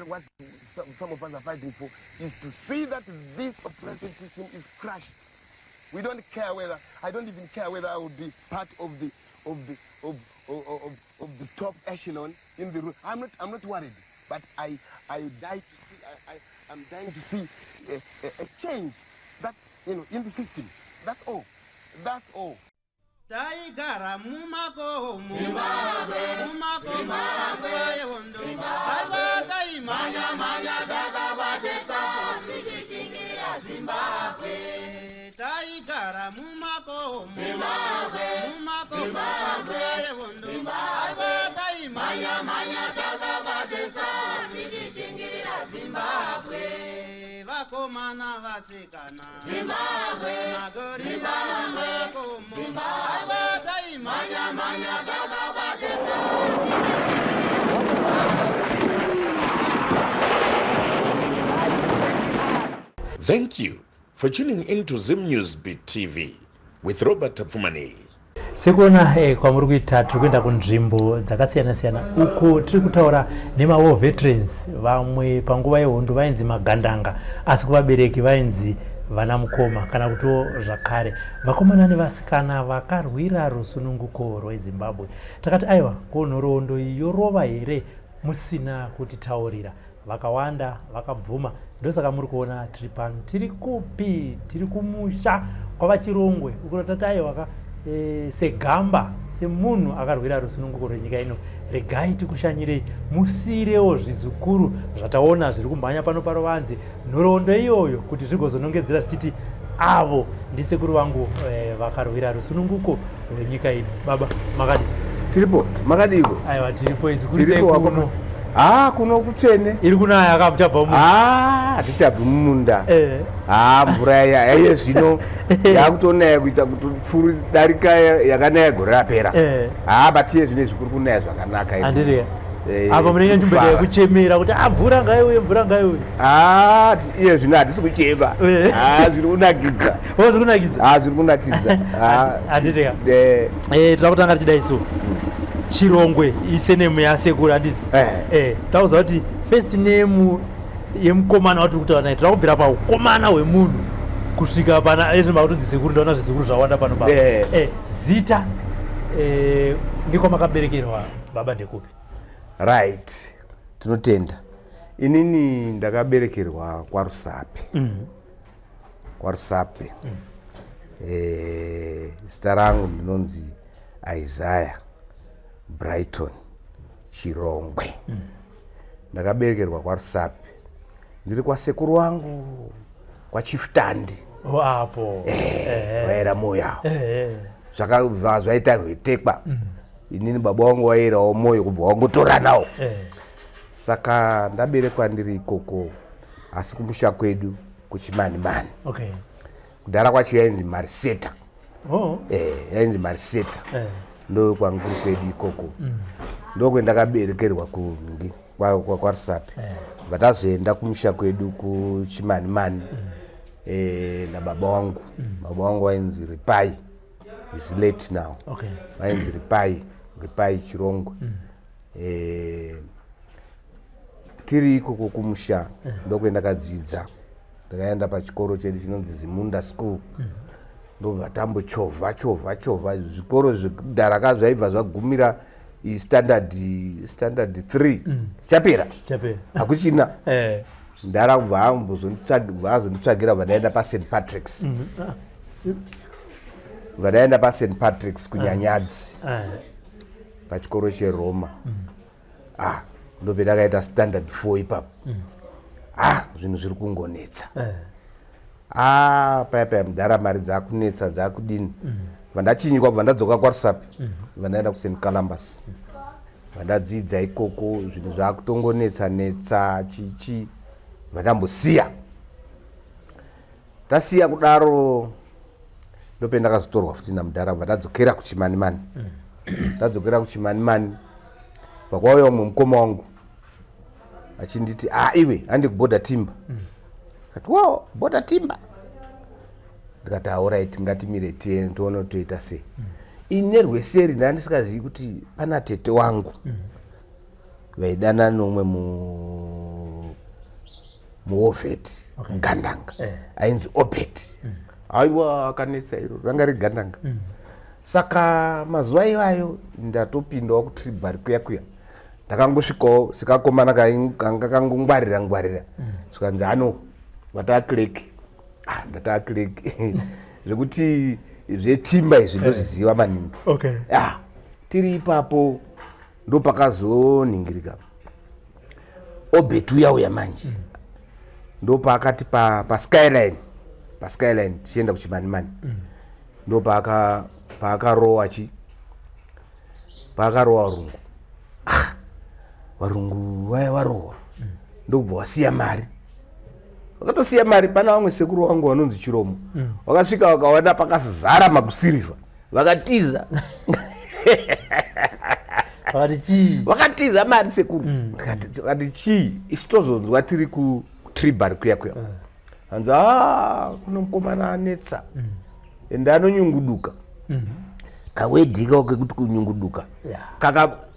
what some of us are fighting for is to see that this oppressive system is crushed. We don't care whether, I don't even care whether I would be part of the top echelon in the room. I'm not worried, but I'm dying to see a change that, in the system. That's all. That's all. Taigara mumako Zimbabwe yondo Zimbabwe manya dakabatesa tikichingira Zimbabwe Taigara mumako Zimbabwe yondo Zimbabwe manya dakabatesa tikichingira Zimbabwe vakomana vasikana Zimbabwe magorira makomo Zimbabwe manya dakabatesa Thank you for tuning into Zim Newsbeat TV with Robert Tafumani. Sekuona kwa murikuita turi kuenda kunzvimbo dzakasiyana-siyana uko tiri kutaura nemawo veterans vamwe panguva yehondo vainzi magandanga asi kuvabereki vainzi vana mukoma kana kutiwo zvakare vakomana nevasikana vakarwira rusununguko rweZimbabwe. Takati aiwa ko nhoroondo yorova here musina kutitaurira vakawanda vakabvuma ndosaka muri kuona tiri pano tiri kupi tiri kumusha kwavachirongwe ukunotati aiwa segamba semunhu akarwira rusununguko rwenyika ino regai tikushanyirei musirewo zvizukuru zvataona zviri kumhanya pano parovanze nhoroondo iyoyo kuti zvigozonongedzera zvichiti avo ndisekuru vangu vakarwira rusununguko rwenyika ino. Baba makadi tiripo makadiko aiwa tiripo izikurisekuno kuno kutsvene iri kunaya akabva hatichabvi mumunda mvura yaiye zvino yakutonaya kuita kuti pfuri darika yakanaya gore rapera batiye zvino zvikuri kunaya zvakanaka andiri apa munenge nzvimbo yekuchemera kuti mvura ngaiuye mvura ngaiuye iye zvino hatisi kuchema zviri kunakidza zviri kunakidza anditi toda kutanga tichidai so Chirongwe isenemu yasekuru anditi takuza kuti first name yemukomana watiri kutaura naye takubvira paukomana hwemunhu kusvika pana ezvimba kutonzi sekuru ndaona zvisekuru zvawanda pano baba zita ndiko makaberekerwa baba ndekupi? Right, tinotenda. Inini ndakaberekerwa kwaRusape. kwaRusape. Zita rangu ndinonzi Isaiah Brighton Chirongwe. Ndakaberekerwa kwaRusape. Ndiri kwa sekuru wangu kwa Chiftandi. Apo. Waira moya. Zvakabva zvaita hwetekwa. Inini baba wangu wairawo moyo kubva wangotora nawo. Saka ndaberekwa ndiri ikoko asi kumusha kwedu kuChimanimani. Okay. Kudhara kwacho yainzi Mariseta. Yainzi Mariseta. Ndo kwanguru kwedu ikoko. Ndo kwendakaberekerwa kwaRusape. Vatazoenda kumusha kwedu kuChimanimani. Na baba wangu wainzi Ripai. Is late now. Okay. Wainzi Ripai Chirongwe. Tiri ikoko kumusha ndo kwendakadzidza. Ndakaenda pachikoro chedu chinonzi Zimunda School. Ndo vatambochovha zvikoro zvedhara zvaibva zvagumira standard 3 chapera hakuchina ndara kubva ambozonditsvagira vanaenda paSt Patrick's kunyanyadzi pachikoro cheRoma. Ndo pedakaita standard 4 ipapo. Zvinhu zviri kungonetsa. Paya mudhara mari dzakunetsa dzakudini. Vandachinyikwa kubva ndadzoka kwaRusape. Vandaenda kuSt Columbus. Vandadzidza ikoko zvinhu zvakutongonetsa chichi. Vandambosiya. Tasiya kudaro ndo pendakazotorwa futi namudhara vandadzokera kuChimanimani. Ndadzokera kuChimanimani. Pakwauya umwe mukoma wangu achinditi iwe handi kuBorder Timber. Kati wow, Border Timber. Ndikati alright ngatimire tione toita sei. Ine rweseri ndandisikazivi kuti pana tete wangu vaidana nomwe muoveti gandanga ainzi Obed. Aiwa akanetsa iro ranga rigandanga. Saka mazuva iwayo ndatopindawo kutribhari kuya ndakangosvikawo sikakomana kakangongwarira zvikanzi ano vatakireki ndatakireki zvekuti zvetimba izvi ndozviziva maningi. Tiri ipapo ndo pakazoningirika Obed uyauya manje ndo paakati paskyline tichienda kuchimanimani ndo paakarowa varungu. Varungu vaya varowa ndokubva wasiya mari. Wakatosiya mari pana vamwe sekuru wangu vanonzi Chiromo wakasvika wakaona pakazara makusirivha vakatiza vakatiza mari sekuru. Vakati chii isi tozonzwa tiri kutribhari kuya hanzi kuno mukomana anetsa ende anonyunguduka kawedhika kekuti kunyunguduka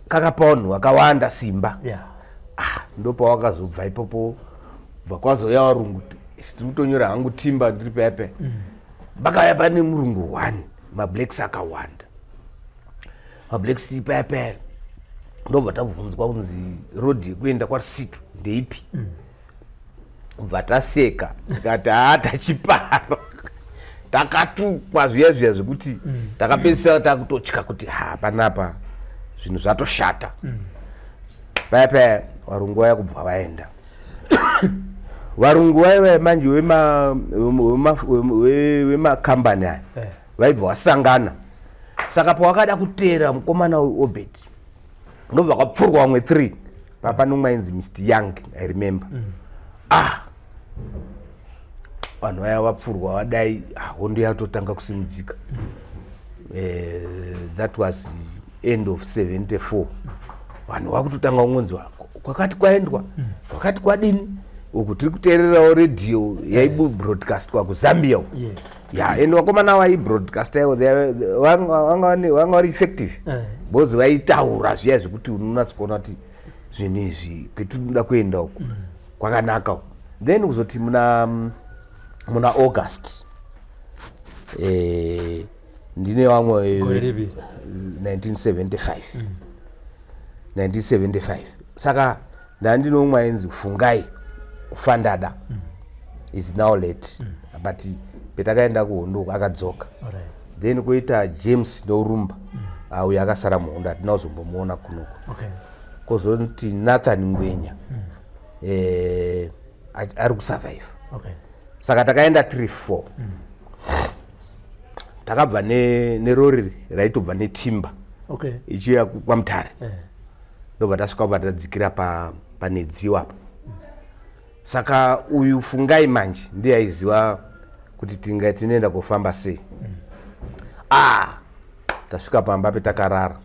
kakapa vanhu vakawanda simba. Ndo pawakazobva ipopo bva kwazoya varungu tiri kutonyora hangu timba ndiri paipai pakauya pane murungu 1 mablacks akawanda. Mablacks paipai ndobva tabvunzwa kunzi rodhi yekuenda kwaRusitu ndeipi. Bva taseka tikati tachiparo takatukwa zviya zvekuti takapedzisira takutotya kuti panapa zvinhu zvatoshata. Paipai varungu vaya kubva vaenda. Varungu vaya manje vemakambani aya vaibva vasangana. Saka pawakada kuteera mukomana Obed ndobva kwapfurwa vamwe 3 papa nomwe ainzi Mr Young I remember. Vanhu vaya vapfurwa vadai hondo yatotanga kusimudzika. That was end of 74. Vanhu vakutotanga kungonzwa kwakati kwaendwa kwakati kwadini uku tiri kuteererawo redhiyo yaibroadcastwa kuZambia. Ende vakomana vaibroadcasta ivo vanga vari effective because vaitaura zviya zvekuti unonatsa kuona kuti zvinhu izvi kwetinoda kuenda uku kwakanaka. Then kuzoti muna August ndine vamwe 1975. Saka ndandinomwe ainzi Fungai Fandada is now late but petakaenda kuhondo akadzoka. Then koita James Norumba uyo akasara muhondo hatina kuzombomuona kunoko. Kozoti Nathan Ngwenya ari kusurvive. Saka takaenda 3-4 takabva nerori raitobva netimba ichiuya kwaMutare. Ndobva tasvika kubva tadzikira panedziwapo. Saka uyu Fungai manje ndiye aiziva kuti tinoenda kufamba sei. Tasvika pamba petakarara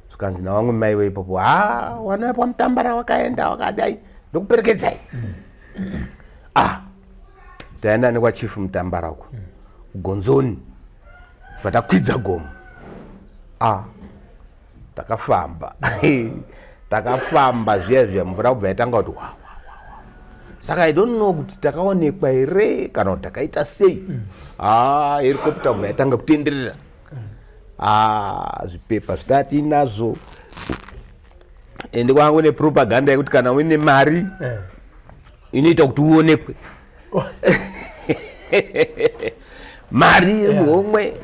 zvikanzi navamwe mai veipopo wana pamutambara wakaenda wakadai ndokuperekedzai. Taenda nekwachifu Mutambara uko kuGonzoni vatakwidza gomo. Takafamba zviya mvura kubva yatanga kuti saka I don't know kuti takaonekwa here kana kuti takaita sei. Helicopter kubva yatanga kutenderera. Zvipepa zvitati nazvo ende kwangu nepropaganda yekuti kana uine mari inoita kuti uonekwe. Mari iri muhomwe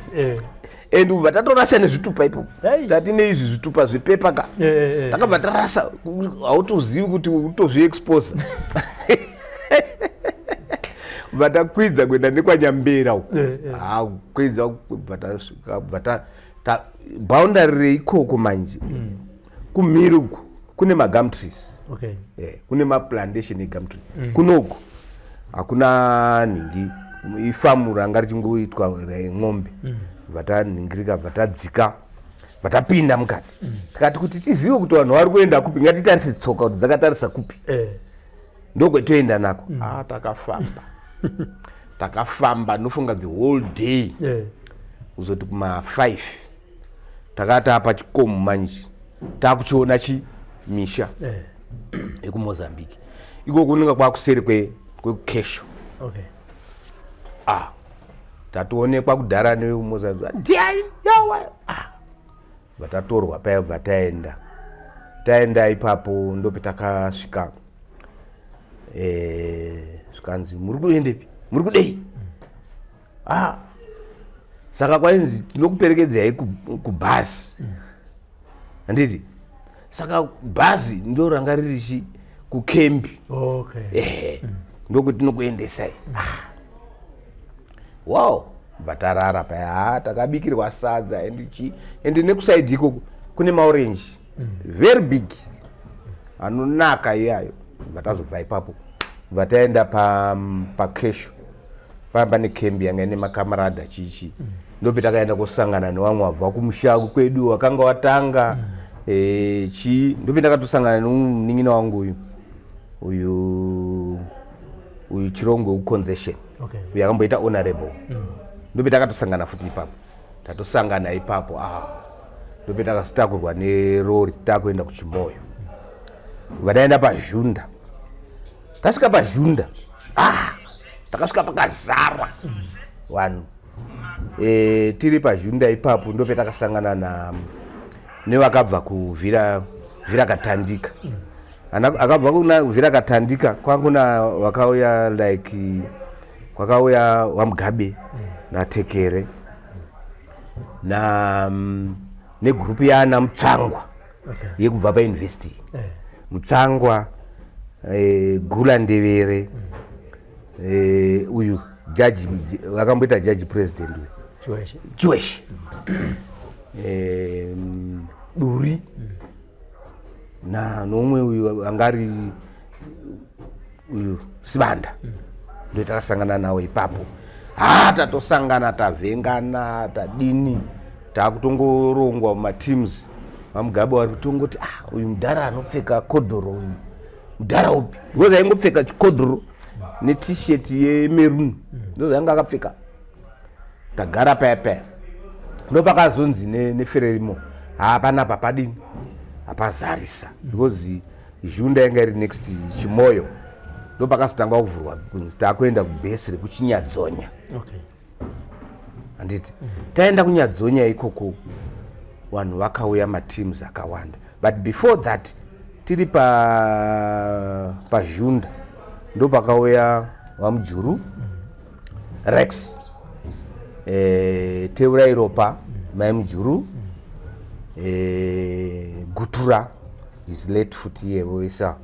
ende ubva tatorasa nezvitupa ipo tatine izvi zvitupa zvepepa ka takabva tarasa hautozivi kuti utozviexposa. Ubva takwidza kuenda nekwanyambera uko kwidza bva boundary reikoko manje kumhiri uko kune magumtrees. Kune maplantation egumtree kunoko hakuna nhingi ifamu ranga richingoitwa remombe. Vataningirika vatadzika vatapinda mukati tikati kuti tizive kuti vanhu vari kuenda kupi ngatitarise tsoka kuti dzakatarisa kupi ndokwetoenda nako. Takafamba nofunga the whole day kuzoti kuma 5 takati apa chikomo manje takuchiona misha ekumozambique iko kunenge kwakuseri kwekesho. Okay. Tatoonekwa kudhara nemozambique ndiani yawa vatatorwa paya taenda ipapo ndopetakasvika zvikanzi muri kuendepi muri kudei saka kwainzi tinokuperekedzai kubhazi handiti saka bhazi ndo ranga ririchi kukembi. Okay. Ndokuti tinokuendesai. Wow, vatarara paya takabikirwa sadza ende nekusaidi iko kune maorange very big anonaka iyayo. Vatazobva ipapo vataenda pakesho pamba nekembi yanga ine makamarada chichi ndopi takaenda kusangana nevamwe wabva kumushago kwedu wakanga watanga ndopi takatosangana nemunin'ina wangu uyu Chirongo uConzession. Okay. Yakamboita honorable. Ndopi takatosangana futi ipapo. Tatosangana ipapo ndopi takasitakurwa nerori takuenda kuChimoyo. Vadaenda paJunda. Tasvika paJunda. Takasvika pakazara vanhu. Tiri paJunda ipapo ndopi takasangana nevakabva kuvhira Katandika. Akabva kuna Vhira Katandika kwanguna wakauya kwakauya waMugabe naTekere negrupu yaana Mutsvangwa yekubva pauniversity. Mutsvangwa, Gula Ndevere, uyu judge wakamboita judge president Chiweshe, Duri nomwe uyu angari uyu Sibanda ndio takasangana nawo ipapo. Tatosangana tavhengana tadini takutongorongwa mumateams vaMugabe vari kutongoti uyu mudhara anopfeka kodhoro uyu mudhara upi because aingopfeka chikodhoro net-shirt yemeruni ndo zvanga akapfeka. Tagara paya ndopakazonzi nefererimo panapa padini apazarisa because Junda yanga iri next Chimoyo ndopakazotanga kuvhurwa kunzi takuenda kubhesi rekuChinyadzonya. Okay. Handiti taenda kuNyadzonya ikoko vanhu vakauya mateams akawanda, but before that tiri paJunda ndopakauya vaMujuru Rex, Teura Iropa mai Mujuru, Gutura is late futi yevoisa,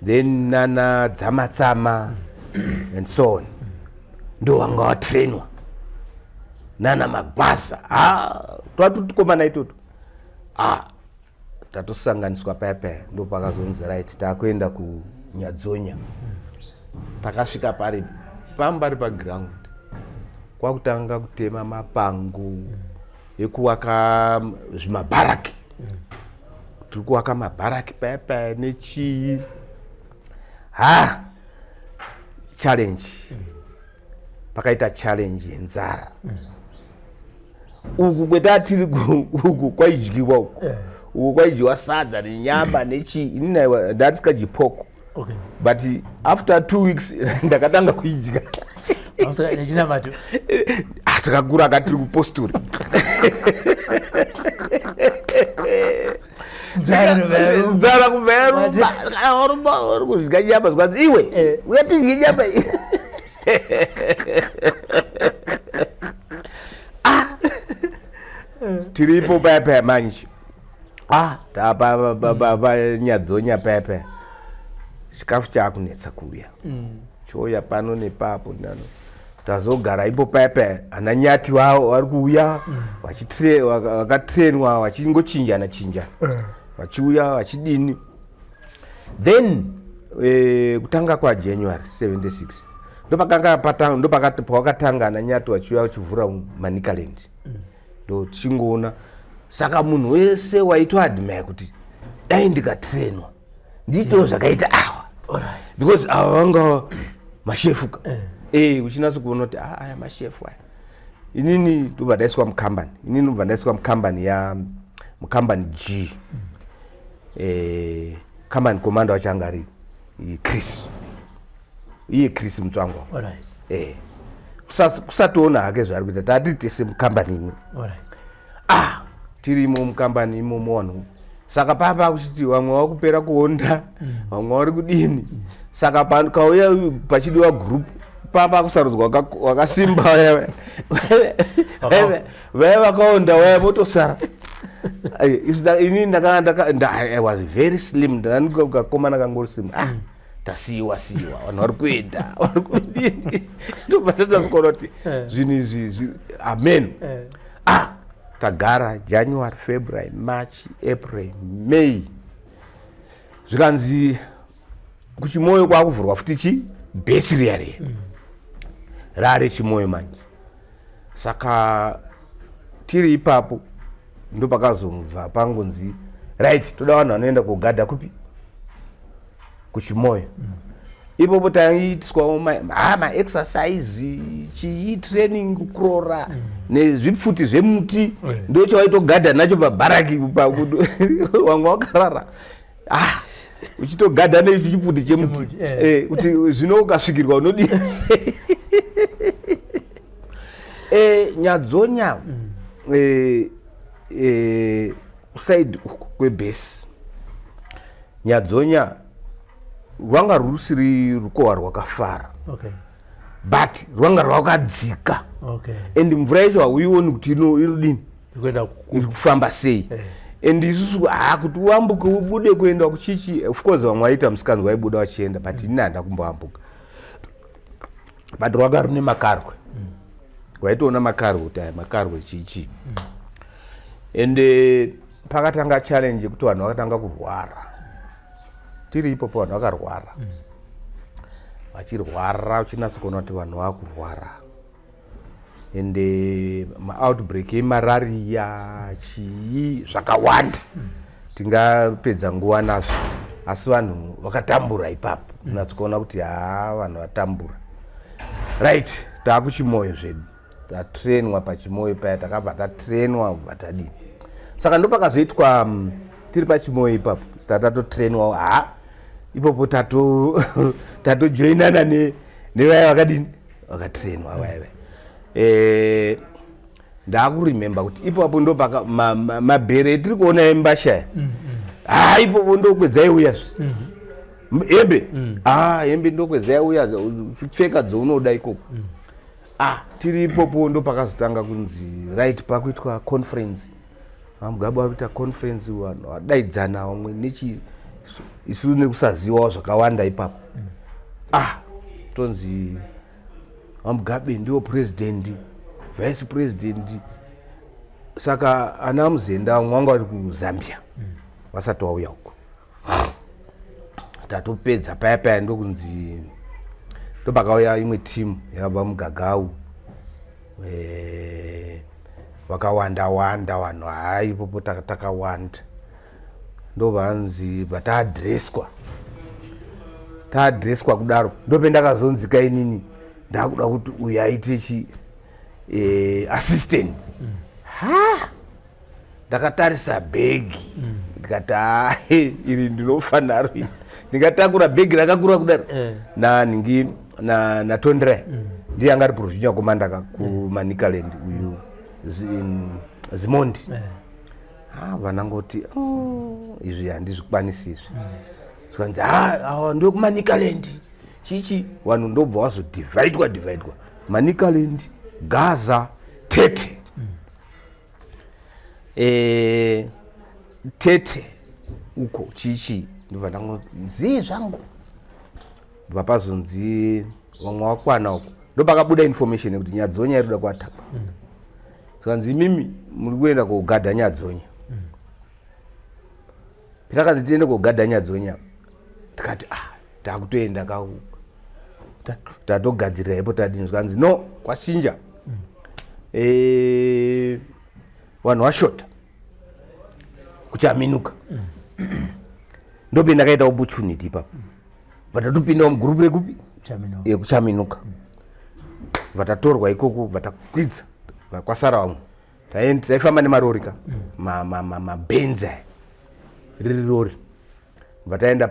then nana Dzamatsama and so on. Ndo wanga watrainwa nana Magwasa. Twatutukomana itoto tatosanganiswa paya ndo pakazonzi right takuenda kuNyadzonya. Takasvika pari pambari paground kwakutanga kutema mapango ekuwaka zvimabharaki. Tiri kuwaka mabharaki paya nechii. Challenge. Pakaita challenge yenzara. Uku kwetatiri uku kwaidyiwa uku kwaidyiwa sadza nenyama nechii. Inini ndatisika jipoko. Okay. But after 2 weeks ndakatanga kuidya. Nechinamato. Takakura katiri kupostori. Nzara kuveru. Uri kudya nyama zikwanzi iwe. Uyatidya nyama. Tiripo paya manje. Tapa Nyadzonya paya. Chikafu chakunetsa kuuya. Choya pano nepapo nano. Tazogara ipo paya ananyati wao vari kuuya wakatrainwa wachingochinjana vachiuya vachidini. Then kutanga kwa January 76 ndopakati pawakatanga ananyati vachiuya vachivhura Manicaland. Ndo tichingoona saka munhu wese waitoadmire kuti dai ndikatrainwa ndito zvakaita awa. Because awa vanga mashefuka. Uchinasa kuona kuti aya mashefu aya. Inini ndobva ndaiswa mukambani. Mukambani G. command commander wachangari Chris. Iye Chris Mutsvango. Alright. Kusatoona hake zvari kuita tati tese mukambani imwe. Alright. Tirimo mukambani imomo vanhu. Saka papa kuchiti vamwe vakupera kuonda, vamwe vari kudini. Saka pakauya pachidiwa group papa kusarudzwa wakasimba wewe vakaonda wewe motosara. Ini I was very slim, ndakakomana kangori slim. Tasiwa vanhu vari kuenda vari kudini ndopatatasokona kuti zvinhu izvi amen. Tagara January, February, March, April, May. Zvikanzi kuchimoyo kwakuvhurwa futi bhesiri rare chimoyo manje. Saka tiri ipapo ndopakazobva pangonzi right toda vanhu vanoenda kugadha kupi kuchimoyo. Ipopo taitiswa ma exercise training kukrora nezvipfuti zvemuti ndo chawaitogadha nacho pabharaki wamwe wakarara uchitogadha nechipfuti chemuti kuti zvino ukasvikirwa unodi. Nyadzonya side kwebhesi Nyadzonya rwanga rusiri rukohwa rwakafara. But rwanga rwakadzika. And mvura yacho hauioni kuti inodini iri kufamba sei. And isusu kuti uambuke ubude kuenda kuchichi, of course vamwe vaita musikanzi vaibuda vachienda, but ini handa kumboambuka. But rwanga rune makarwe. Waitoona makarwe kuti aya makarwe chichi. And pakatanga challenge kuti vanhu vakatanga kurwara. Tiri ipopo vanhu vakarwara. Vachirwara uchinatsa kuona kuti vanhu vakurwara. And ma-outbreak yemararia chii zvakawanda. Tingapedza nguva nazvo. Asi vanhu vakatambura ipapo. Unatsa kuona kuti vanhu vatambura. Right, taakuchimoyo zvedu. Tatrainwa pachimoyo paya, takabva tatrainwa vatadini. Saka ndopakazoitwa tiri pachimoyo ipapo. Tatotrainwa ipopo tatojoinana nevaya vakadini vakatrainwa vaive. Ndakuremember kuti ipapo ndo mabhere tiri kuona embashaya. Ipopo ndokwedzai uya hembe. Hembe ndokwedzai uya pfeka dzaunoda ikoko. Tiri ipopo ndo pakazotanga kunzi right pakuitwa conference. Mugaba vari kuita conference vanhu vadaidzana vamwe nechi isusu nekusazivawo zvakawanda ipapo. Tonzi Mugabe ndiwo president, vice president. Saka ana Muzenda mwanga vari kuZambia vasati vauya uko. Tatopedza paya ndokunzi ndopakauya imwe team yakabva muGagau. Vakawanda vanhu ipopo takawanda. Ndovanzi taadreswa kudaro ndopendakazonzika inini ndakuda kuti uyu aite assistant. Ndakatarisa bhegi ndikati iri ndinofanaro ndikatakura bhegi rakakura kudaro naningi naTondre ndiye anga ari provincial commander kuManicaland uyu Zimondi. Vanangoti izvi handizvikwanisi izvi. Skanzi ndio kuManicaland chichi vanhu ndobva vazodivhaidwa Manicaland, Gaza, Tete. Tete uko chichi ndobva ndangoti zii zvangu. Bva pazonzi vamwe wakwana uko ndopakabuda information yekuti Nyadzonya iri kuda kuatapa. Skanzi mimi muri kuenda kogadha Nyadzonya. Pitakazi tiende kogadha Nyadzonya. Tikati takutoenda tatogadzirira ipo tadini. Skanzi no kwachinja. Vanhu vashota kuchaminuka. Ndopinda kaita opportunity ipapo. Vatatopindawo mugrupu rekupi kuchaminuka. Vatatorwa ikoko vatakwidza kwasara vamwe taifamba nemarorika mabenza riri rori vataenda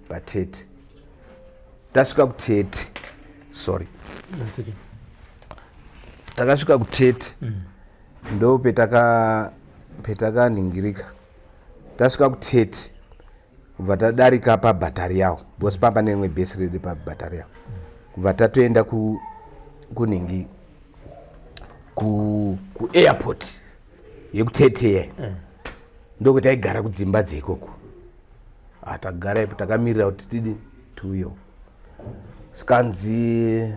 patete tasvika kutete sorry takasvika kutete ndo petakaningirika tasvika kutete kubva tadarika pabhatari yavo bosi pamba nemwe bhesi riri pabhatari yavo kubva tatoenda kuningi kuairport yekutete ndokuti taigara kudzimba dzeikoko takagara ipo takamirira kuti tidi tuyo sikanzi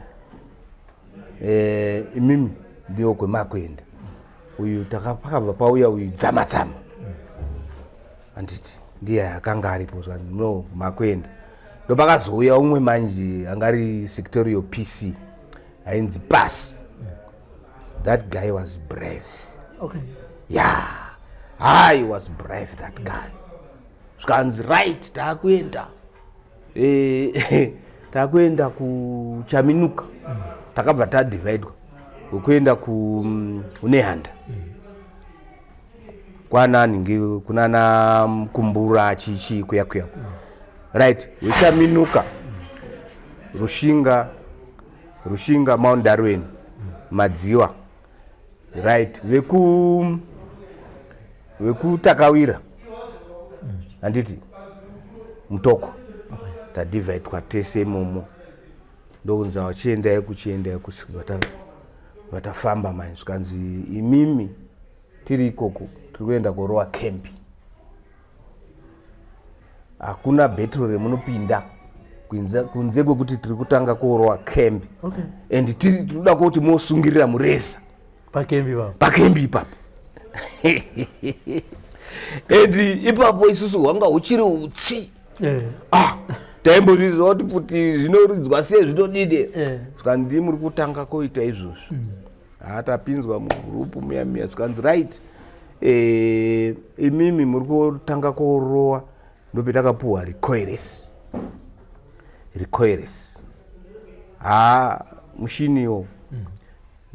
imimi ndiyo kwemakwenda uyu pakabva pauya uyu dzama anditi ndiye akanga aripo no makwenda ndo pakazouya umwe manje angari secretarial PC ainzi Pasi. That guy was brave. Okay. Yeah, I was brave, that guy. Skanzi right takuenda kuchaminuka takabva tadividwa ukuenda kunehanda kwanani kunana mkumbura chichi kuya right wechaminuka rushinga Mount Darwin madziwa right vekutakawira handiti mutoko tadivide kwatese momo ndounza wachiendai kusvika vatafamba manje svikanzi imimi tiri ikoko tiri kuenda kurowa kempi hakuna bhetro remunopinda kunze kwekuti tiri kutanga kurowa kempi and tinoda kuti mosungirira mureza pakembi ipapo and ipapo isusu hwanga huchiri utsi taimboriziva kuti puti zvinoridzwa sei zvinodide svikanzi muri kutanga koita izvozvo tapinzwa mugurupu muya svikanzi right imimi muri kutanga korowa ndopetakapuhwa recoilless mushiniyo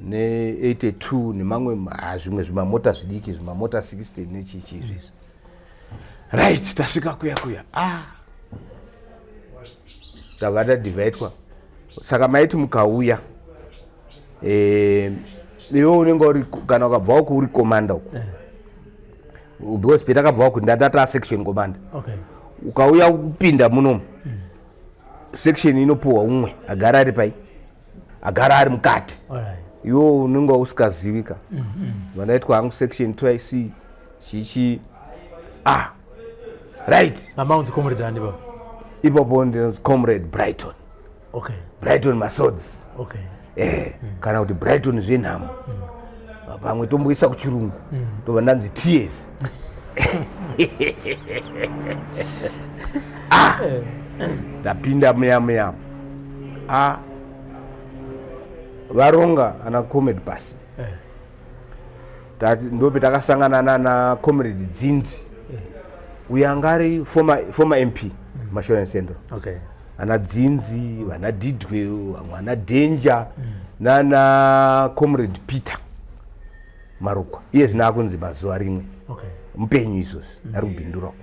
ne82 nemamwe zvimwe zvimamota zvidiki zvimamota 60 nechichizvisa right tasvika kuya tabva tadivaitwa saka maiti mukauya iwe unenge uri kana ukabvawo kuuri komanda uku because petakabvawo kuti ndatata section commander ukauya kupinda munomu section inopuhwa umwe agara ari pai agara ari mukati iwe unenge usikaziwika vanaitwa hangu section 2IC chichi right amaunzi comrade andi baba ipapo ndinonzi comrade Brighton Masodzi kana kuti Brighton zvenhamo pamwe tomboisa kuchirungu tobva ndanzi tears ndapinda muya varonga ana comrade Pasi ndo petakasangana nana comrade Dzinzi uyo angari former MP Mashona Central ana Dzinzi vana Didwe vamwe ana Danger nana comrade Peter Marukwa iye zvina akunzi mazuva rimwe mupenyu izvozvi ari kubhindurako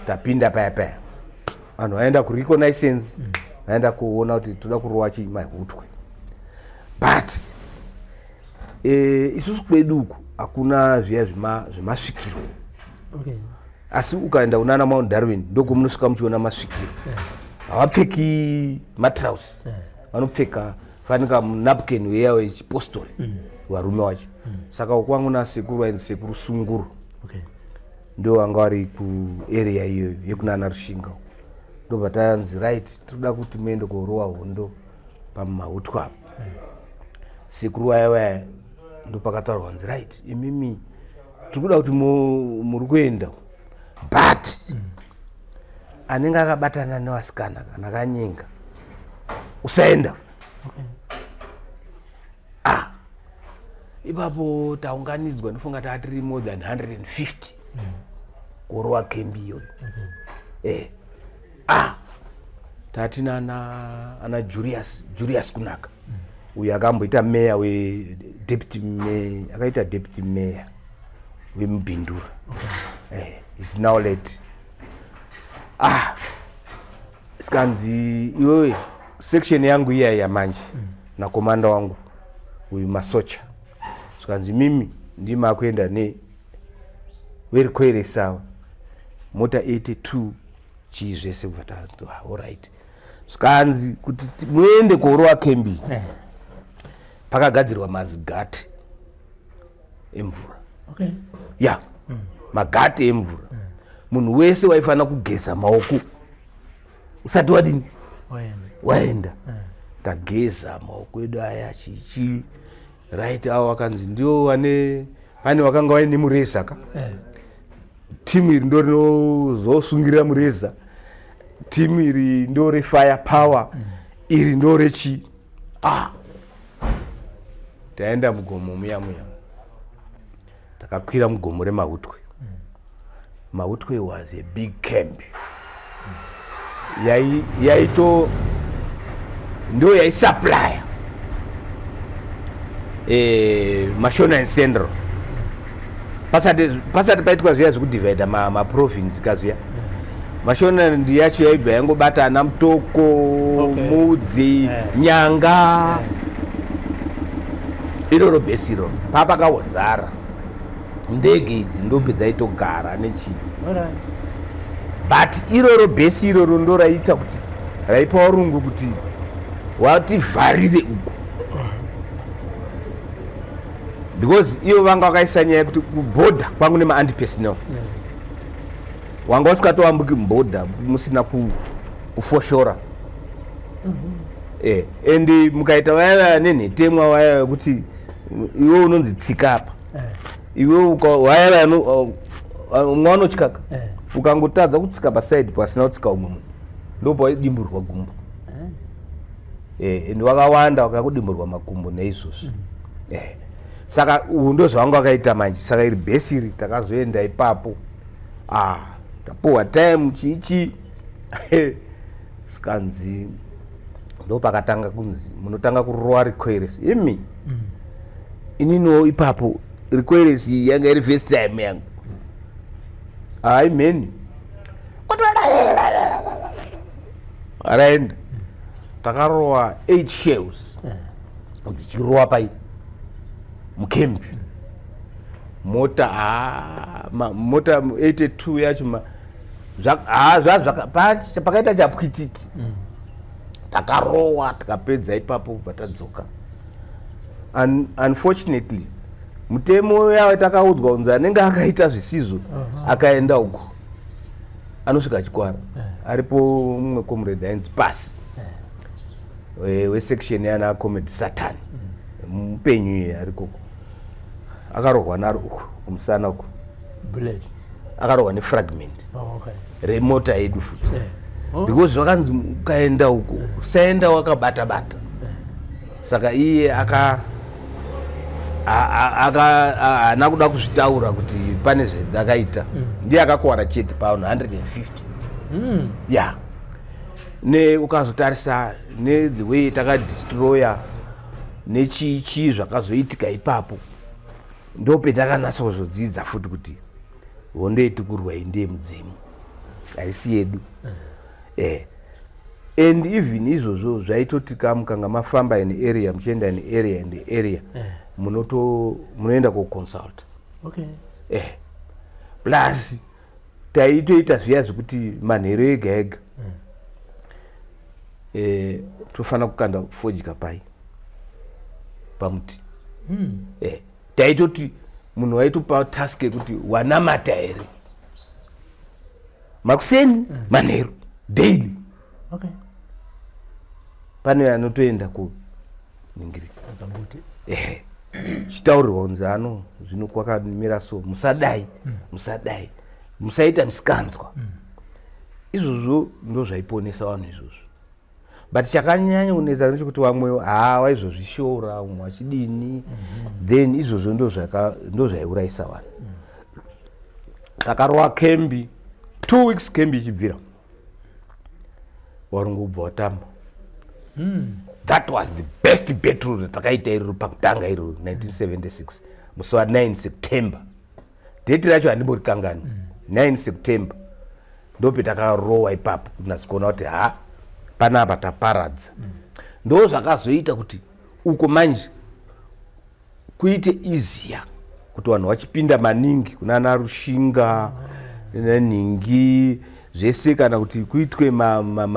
tapinda paya vanhu vaenda kureconnaissance vaenda kuona kuti toda kurowa chimahutwe but isusu kwedu uku hakuna zviya zvemasvikiro asi ukaenda kunana Mount Darwin ndokumunosvika muchiona masvikiro havapfeki matrausi vanopfeka fanika napkin weya wechipostori varume wacho saka kwangu nasekuru ainzi sekuru Sunguru ndo vanga vari kuarea iyo yekunana Rushinga ndobva tayanzi right toda kuti muende korowa hondo pamahutwa apo sekuru waya ndo pakataurwa kunzi right imimi tiri kuda kuti muri kuenda but anenge akabatana nevasikana kana kanyenga usaenda ipapo taunganidzwa ndofunga tatiri more than 150 kurowa kembi iyoyo tati ana Julius Kunaka uyo akamboita meya akaita deputy meya wemubhindura. Is now late. Sikanzi iwewe section yangu iya ya manje na komanda wangu uyu masocha. Sikanzi mimi ndima kwenda ne weri kwere sawa mota 82 chizvese vatatu. Alright. Sikanzi kuti muende koroa kembi pakagadzirwa mazigati emvura. Ya magati emvura. Munhu wese waifana kugeza maoko usati wadini waenda. Tageza maoko edu aya chichi right. Awo wakanzi ndio pane wakanga waine mureza ka timu iri ndo rinozosungira mureza, timu iri ndo refire power, iri ndo rechi taenda mugomo muya takakwira mugomo reMahutwe. Mahutwe was a big camp. Yaito ndo yaisupplya Mashona and Central. Pasati paitwa zviya zvekudivhaidha maprovinsi kaziya. Mashona ndiyacho yaibva yangobata ana Mutoko, Mudzi, Nyanga. Iroro besi iroro papakawozara ndege idzi ndope dzaitogara nechi. But iroro besi iroro ndo raita kuti raipa varungu kuti wativharire uko, because ivo vanga vakaisa nyaya yekuti kubhodha kwangu nemaantipersonnel wanga usikatoambuki mubhodha musina kufoshora. And mukaita vaya nenhetemwa vaya vekuti iwe unonzi tsika apa, iwe vaya umwe vanotyaka ukangotadza kutsika pasaidi pasina kutsika umwe munhu ndopawaidimbirwa gumbo. And wakawanda wakakudimburwa makumbo neizvozvo. Saka uhu ndo zvavanga vakaita manje. Saka iri bhesi iri takazoenda ipapo tapuhwa time chichi sikanzi ndo pakatanga kunzi munotanga kurowa requeries imi ininiwo ipapo requeries yanga iri first time yangu. Meni araenda takarowa 8 shells dzichirowa pai mukembi. Mota 82 yacho pakaita chapwititi takarowa tikapedza ipapo patadzoka. Unfortunately mutemo yawe takaudzwa kunzi anenge akaita zvisizvo akaenda uko anosvika chikwara. Aripo mumwe comrade ainzi Pasi wesection yana Comrade Satan mupenyu iye arikoko akarohwa naro uko kumusana uko akarohwa nefragment remota yedu futi. Because vakanzi ukaenda uko usaenda wakabata-bata. Saka iye haana kuda kuzvitaura kuti pane zvedakaita. Ndiye akakuwara chete pavanhu 150. Ne ukazotarisa ne the way takadestroya nechichi zvakazoitika ipapo ndope takanasa kuzodzidza futi kuti hondo yetikurwa inde mudzimu haisi yedu. And even izvozvo zvaitoti kamukanga mafamba in area muchienda in area and area munoenda koconsult. Plus taitoita zviya zvekuti manheru ega ega tofana kukanda fodya pai pamuti. Taitoti munhu waitopa task yekuti wanamata here makuseni manheru daily. Pane anotoenda kuningirika chitaurirwa kunzi ano zvino kwakamira so musadai musaita misikanzwa. Izvozvo ndo zvaiponesa vanhu izvozvo. But chakanyanya kunetsa nechekuti vamwe waizozvishora umwe wachidini then izvozvo ndo zvaiurayisa vanhu. Takarowa kembi 2 weeks kembi ichibvira warungu ubva watamba. That was the best battle takaita iriro pakutanga iriro 1976 musi wa 9 September date racho handibori kangani 9 September ndopetakarowa ipapo kunasikuona kuti panapa taparadza. Ndo zvakazoita kuti uko manje kuite easier kuti vanhu vachipinda maningi kunana Rushinga nenhingi zvese kana kuti kuitwe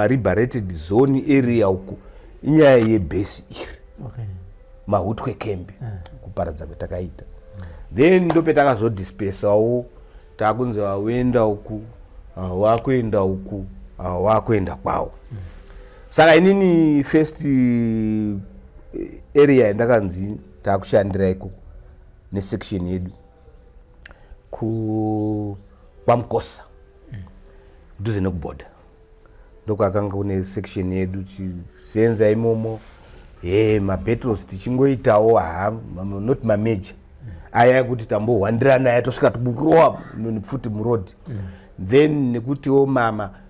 liberated zone area uko inyaya yebhesi iri mahutwe kembi kuparadza kwetakaita. Then ndopetakazodypesawo takunzi wawenda uku wakuenda uku wakuenda kwawo. Saka inini first area yandakanzi takushandira iko nesection yedu kwaMkosa duze nekuboda ndokwakanga kune section yedu chisenza imomo mabattles tichingoitawo not major aya kuti tambohwandirana aya tosvika toburowa futi muroad. Then nekutiwo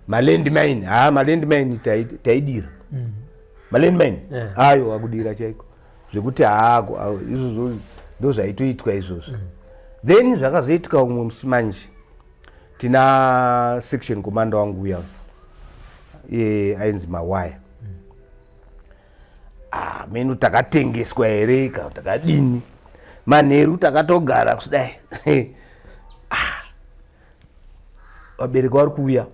malandmine malandmine taidira malandmine ayo akudira chaiko zvekuti izvozvo ndo zvaitoitwa izvozvo. Then zvakazoitika umwe musimanje tina section commander wangu uya ainzi Mawaya. Menu takatengeswa here kana takadini manheru takatogara kudai vabereki vari kuuya.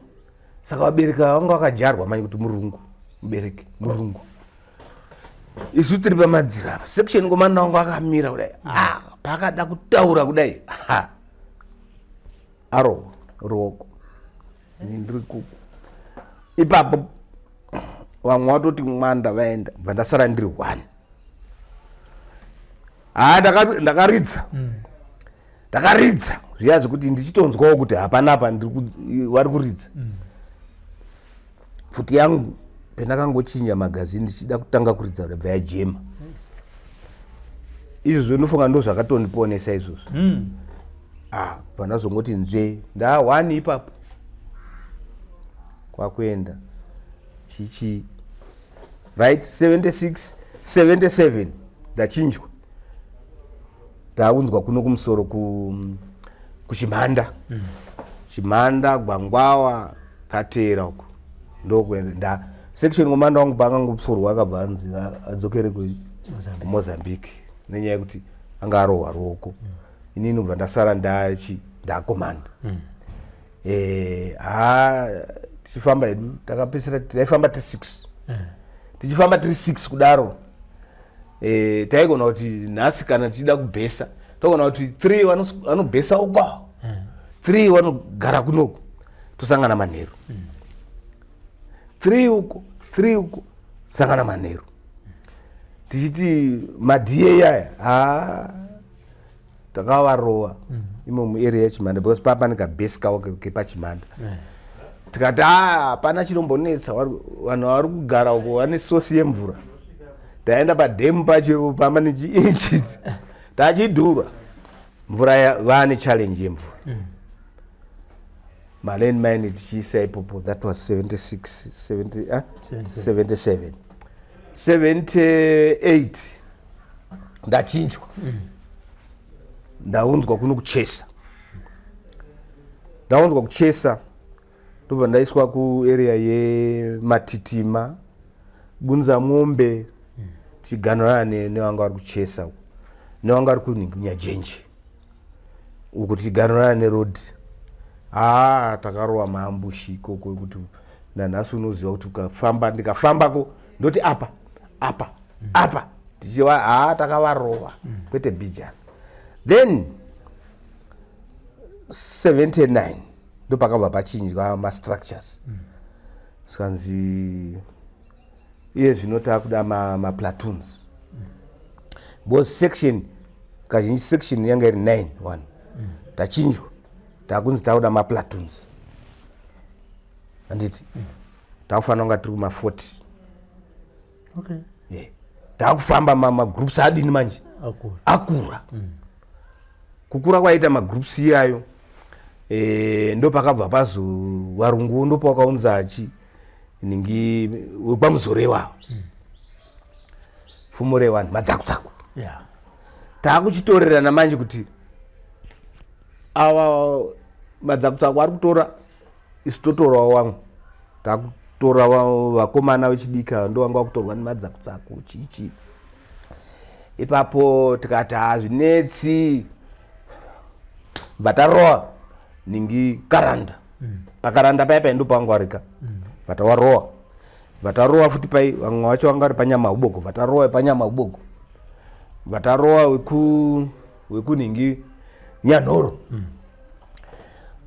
Saka vabereki vanga vakajarwa manje kuti mubereki murungu. Isu tiri pamadziro apa section commander wangu akamira kudai pakada kutaura kudai aro ruoko ndiri kuku ipapo vamwe watoti mwanda vaenda vandasara ndiri 1 ndakaridza zviya zvekuti ndichitonzwawo kuti hapanapa vari kuridza. Futi yangu pendakangochinja magazini ndichida kutanga kuridza rebva yajema. Izvozvo ndofunga ndo zvakatondiponesa izvozvo. Pandazongoti nzve ndaa 1 ipapo kwakuenda chichi right 76 77 ndachinjwa ndaunzwa kuno kumusoro kuchimhanda chimhanda Gwangwawa Katera uko ndokwenda section commander wangu pakangopfurwa akabva anzi adzokere kuMozambique nenyaya yekuti anga arohwa ruoko. Inini ndobva ndasara ndakomanda. Tichifamba hedu takapesera taifamba 6 tichifamba 6 kudaro taigona kuti nhasi kana tichida kubhesa togona kuti 3 vanobhesa uko 3 vanogara kunoko tosangana manheru 3 uko sangana manheru tichiti madhiye aya takavarowa imo muarea yachimhanda because papa nikabhesi kawo kepachimhanda tikati hapana chinombonetsa vanhu vari kugara uko vane sosi yemvura. Taenda padhemu pacho pamba nechiinchi tachidhura mvura vane challenge yemvura. Malandmine tichiisa ipopo that was 77 78 ndachinjwa ndaunzwa kuno kuchesa ndobva ndaiswa kuarea yeMatitima Bunza Mombe tichiganana nevanga vari kuchesa nevanga vari kuNyajenje uko tichiganana neroad. Takarowa maambushi ikoko kuti nanhasi unoziva kuti ndikafambako ndoti apa tichiva takavarowa kwete bijana. Then 79 ndo pakabva pachinjwa mastructures sikanzi iye zvino takuda maplatoons because section kazhinji section yanga iri 9 tachinjwa takunzi takuda maplatoons anditi takufanira kunga tiri kuma-40 takufamba magroups adini manje akura kukura kwaita magroups iyayo ndo pakabva pazo varungu ndo pakaunza ningi wepamuzore wavo pfumo revanhu madzakutsaku takuchitorerana manje kuti ava madzakutsako ari kutora isu totorawo wamwe takutora vakomana vechidika ndo vanga vakutorwa nemadzakutsako chichi. Ipapo tikati hazvinetsi vatarowa ningi karanda pakaranda paya ndo pangwarika vatawarowa vatarowa futi pai vamwe vacho vanga vari panyama uboko vatarowa panyama uboko vatarowa wekuningi nyanhoro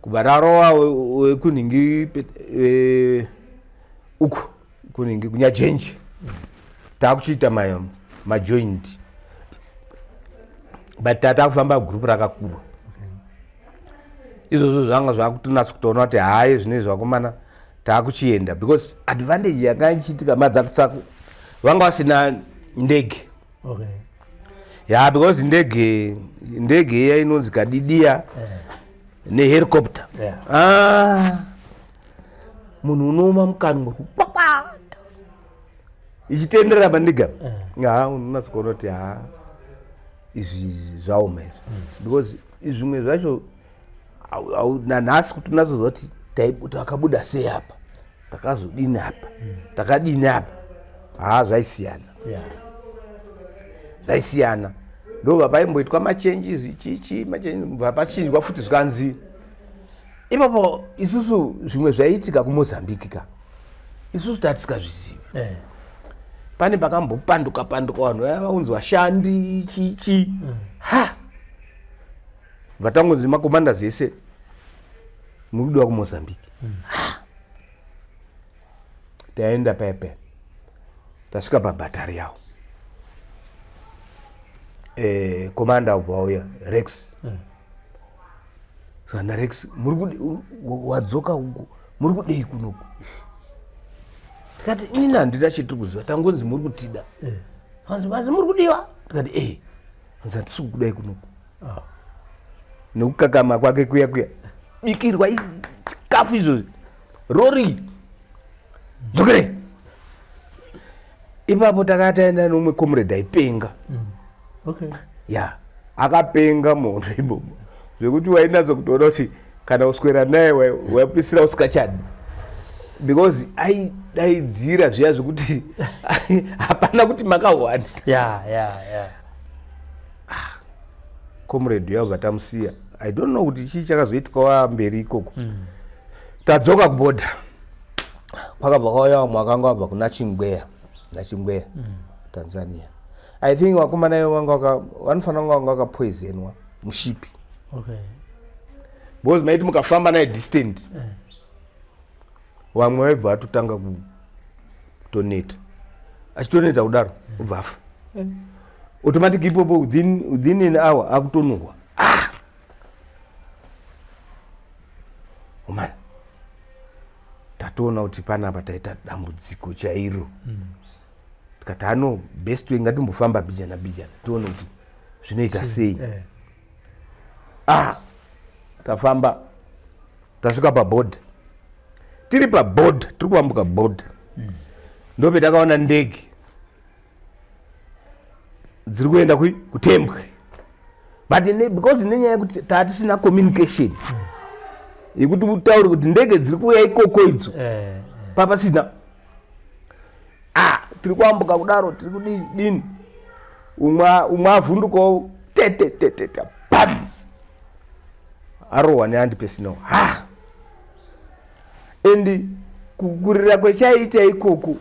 vatarowa wekuningi uku kuningi kunyajenji takuchiita majoint but tatakufamba group rakakura izvozvo zvanga zvakutonasa kutoona kuti hayi zvinezvi vakomana takuchienda because advantage yanga ichiitika madzakutsako vanga vasina ndege. Okay. Yeah, because ndege iya inonzi kadidiya nehelicopter. Yeah. Munhu unouma mukanwa ichitenderera pandega unonasa kuona kuti izvi zvaoma izvi because zvimwe zvacho nanhasi kuti unazoziva kuti takabuda sei apa takazodini apa takadini apa zvaisiyana. Yeah. Zvaisiyana ndo paimboitwa machanges chichi pachinjwa futi zvikanzi ipapo isusu zvimwe zvaiitika kuMozambique ka isusu tatisingazvizivi. Pane pakambopanduka vanhu vaunzi vashandi chichi vatangonzi makomanda ese murudiwa kuMozambique. Taenda pepe tasvika pabhatari yavo komanda wauya Rex kana Rex wadzoka uku muri kudei kunoku tikati ini handina chetiri kuziva tangonzi muri kutida hanzi muri kudiwa tikati hanzi handisi kudai kunoku nekukakama kwake kuya bikirwa chikafu izvozvi rori dzokere. Ipapo takataenda nomumwe comrade aipenga. Okay. Ya akapenga mondo ibomo zvekuti wainatsa kutoona kuti kana uswera naye waipisira usikachadi because aidaidzira zviya zvekuti hapana kuti makawanda. Comrade yabva tamusiya. I don't know kuti chii chakazoitikawo mberi ikoko. Tadzoka kubhodha pakabva kwauya vamwe vakanga vabva kuna Chingweya Tanzania. I think vakomana vanofanira kunge vakapoisonwa mushipi. Okay. Because maiti mukafamba naye distant vamwe vaibva vatotanga kutoneta achitoneta kudaro ubva afa automatic ipopo within an hour akutonuhwa. Man tatoona kuti panapa taita dambudziko chairo. Tikati best way ngatimbofamba bijana tione kuti zvinoita sei. Tafamba tasvika pabhodha tiri pabhodha tiri kuambuka bhodha ndope takaona ndege dziri kuenda kuTembwe but because nenyaya yekuti tatisina communication yekuti utaure kuti ndege dziri kuuya ikoko idzo papasina. Tiri kuambuka kudaro tiri kudini umwe avhundukawo tete pam arohwa nehandipesinawo endi kukurira kwechaiita ikoko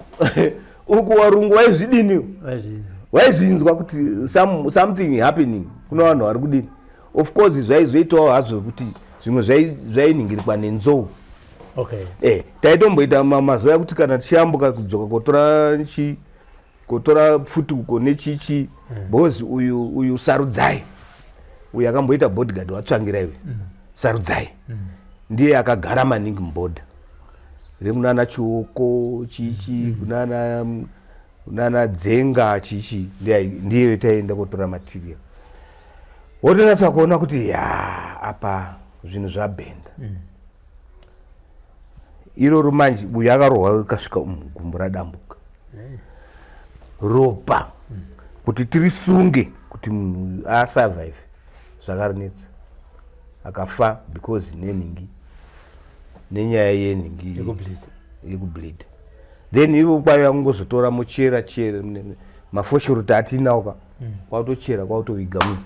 uku warungu waizvidini waizvinzwa kuti something happening kuna vanhu vari kudini. Of course zvaizoitawo hazvo kuti zvimwe zvainingirikwa nenzou. Okay. Taitomboita mazuva ekuti kana tichiambuka kudzoka kotora pfutuko nechichi because uyu Sarudzai uyu akamboita bodyguard watsvangira iwe Sarudzai ndiye akagara maningi mubhodha remunana Chioko chichi kunana Dzenga chichi ndiye taienda kotora material. Wotonatsa kuona kuti apa zvinhu zvabhenda. Iroro manje uyu akarohwa kasvika gumbo radambuka ropa kuti tirisunge kuti munhu asurvive zvakarinetsa akafa because nenyaya yeningi yekubleed. Then ivo kwaiva kungozotora mochera mafoshoroti atinauka kwautochera kwautoviga munhu.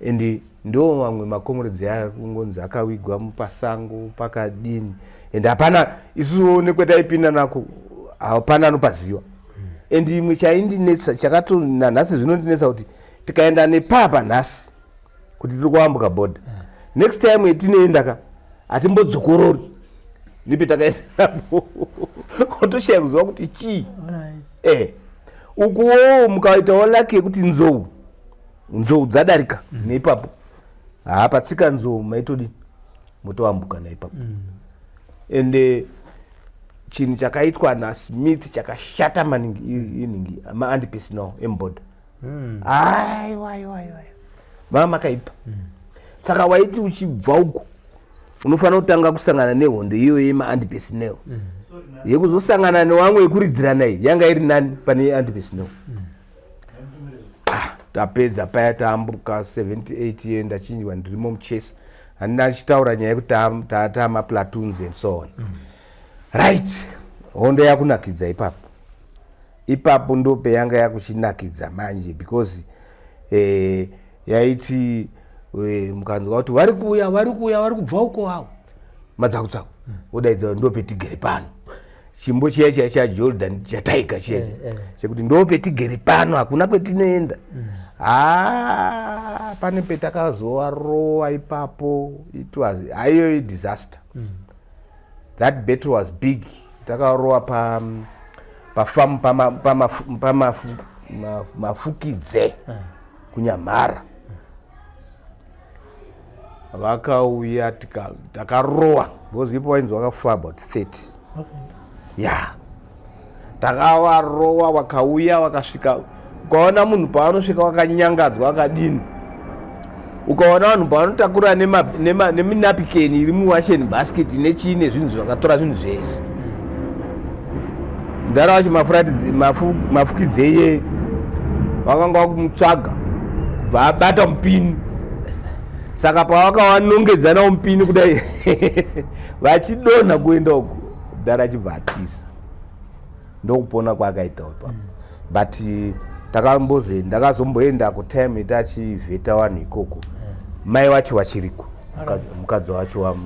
And ndo mamwe makomrades aya kungonzi akavigwa mupasango pakadini, and hapana isuwo nekwetaipinda nako hapana anopaziva. And imwe chaindinetsa chakato nanhasi zvinondinetsa kuti tikaenda nepapa nhasi kuti tiri kuambuka bhodha, next time etinoenda hatimbodzokorori nepetakaenda napo kotoshaya kuziva kuti chii. Ukuwo mukaitawo laki yekuti nzou dzadarika neipapo patsika nzou maitodi motoambuka naipapo. And chinhu chakaitwa naSmith chakashata maningi iningi maandipersonal embodha. Aiwa mama makaipa. Saka waiti uchibva uko unofanira kutanga kusangana nehondo iyo yemaandipersonal. Yekuzosangana newamwe yekuridzira naye yanga iri nani pane andipersonal. Tapedza paya taambuka 78 year ndachinjwa ndirimo muchesa. Handina chitaura nyaya yekuti taama platoons and so on. Right. Hondo yakunakidza ipapo ndo peyanga yakuchinakidza manje because yaiti mukanzwa kuti vari kubva uko havo madzakutsako odaidza ndo petigere pano. Chimbo chiya chaJordan chataika chiya chekuti ndo petigere pano hakuna kwetinoenda. Pane petakazowarowa ipapo, it was a disaster. That battle was big. Takarowa pafamu pamafukidze kunyamara. Vakauya takarowa because ipo wainzi wakafa about 30. Takawarowa wakauya wakasvika, ukaona munhu paanosvika wakanyangadzwa wakadini, ukaona vanhu pavanotakura neminapikeni iri muwasheni basket nechii nezvinhu zvakatora zvinhu zvese. Mudara wacho mafukidze iye vakanga vakumutsvaga kubva abata mupini. Saka pavakawanongedzana mupini kudai vachidonha kuenda uko, mudara achibva atisa. Ndokupona kwaakaita ipapo. But ndakazomboenda kutime tachivheta vanhu ikoko. Mai wacho wachiriko, mukadzi wacho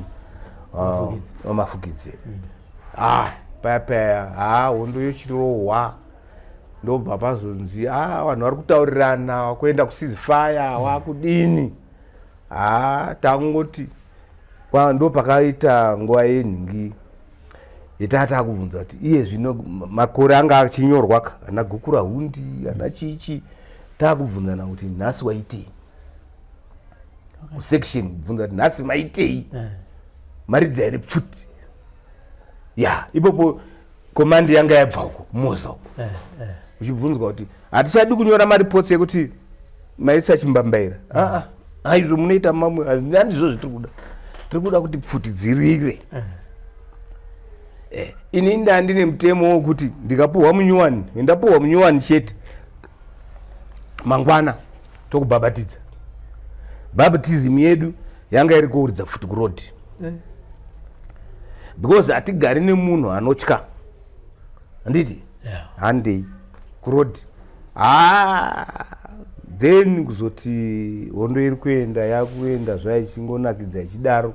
wamafukidze. Paya hondo yochirohwa. Ndobva pazonzi vanhu vari kutaurirana wakuenda kuceasefire wakudini. Tangoti ndo pakaita nguva yenhingi yetata kubvunza kuti iye zvino makore anga achinyorwa ana gukura hundi ana chichi, takubvunzana kuti nhasi waitei kusection, kubvunza kuti nhasi maitei maridza here pfuti. Ipopo komandi yanga yabva uko kumoza uko uchibvunzwa kuti hatichadi kunyora maripotsi ekuti maisa chimbambaira. Izvo munoita mamwe handizvo zvatiri kuda kuti pfuti dzirire. Ini ndandine mutemo wokuti ndikapuhwa munyuwani, ndapuhwa munyuwani chete, mangwana tokubhabhatidza. Baptism yedu yanga iri kuuridza futi kurodi. Because hatigari nemunhu anotya. Handiti? Handei kurodi. Then kuzoti hondo iri kuenda yakuenda zvaichingonakidza ichidaro.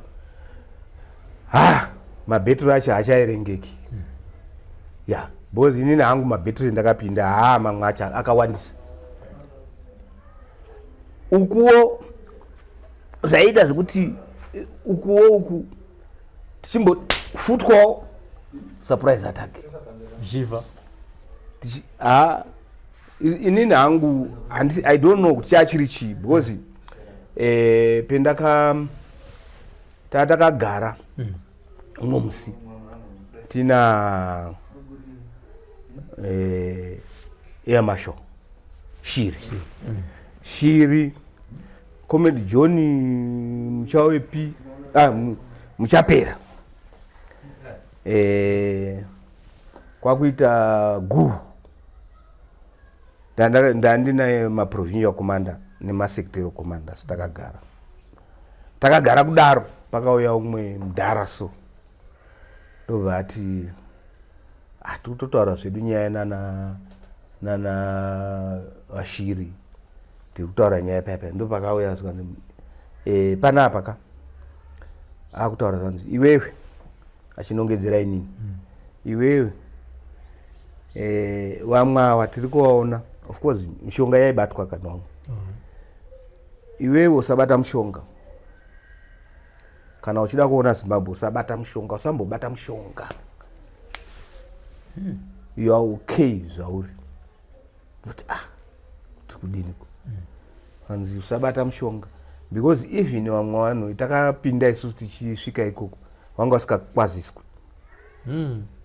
Mabhetiri acho haachaerengeki. Because inini hangu mabhetiri ndakapinda mamwe acho akawandisa. Ukuwo zvaida zvekuti ukuwo uku tichimbofutwawo surprise attack. Inini hangu I don't know kuti chachiri chii because takagara umwe musi tina air marshal Shiri Comedy John Muchawepi Muchapera kwakuita gu ndandina maprovincial commander nemasecretary commander takagara takagara kudaro pakauya umwe mudhara so ndobva ati tikutotaura zvedu nyaya nana Ashiri tiri kutaura nyaya paipai ndo pakauya zvikanzi panapa ka akutaura zvanzi iwewe achinongedzera inini iwewe wamwawa tiri kuvaona of course mishonga yaibatwa kana wamwe iwewe usabata mushonga kana uchida kuona Zimbabwe usabata mushonga usambobata mushonga you are okay zvauri kuti tikudiniko hanzi usabata mushonga because even vamwe vanhu takapinda isusu tichisvika ikoko wanga usikakwaziswi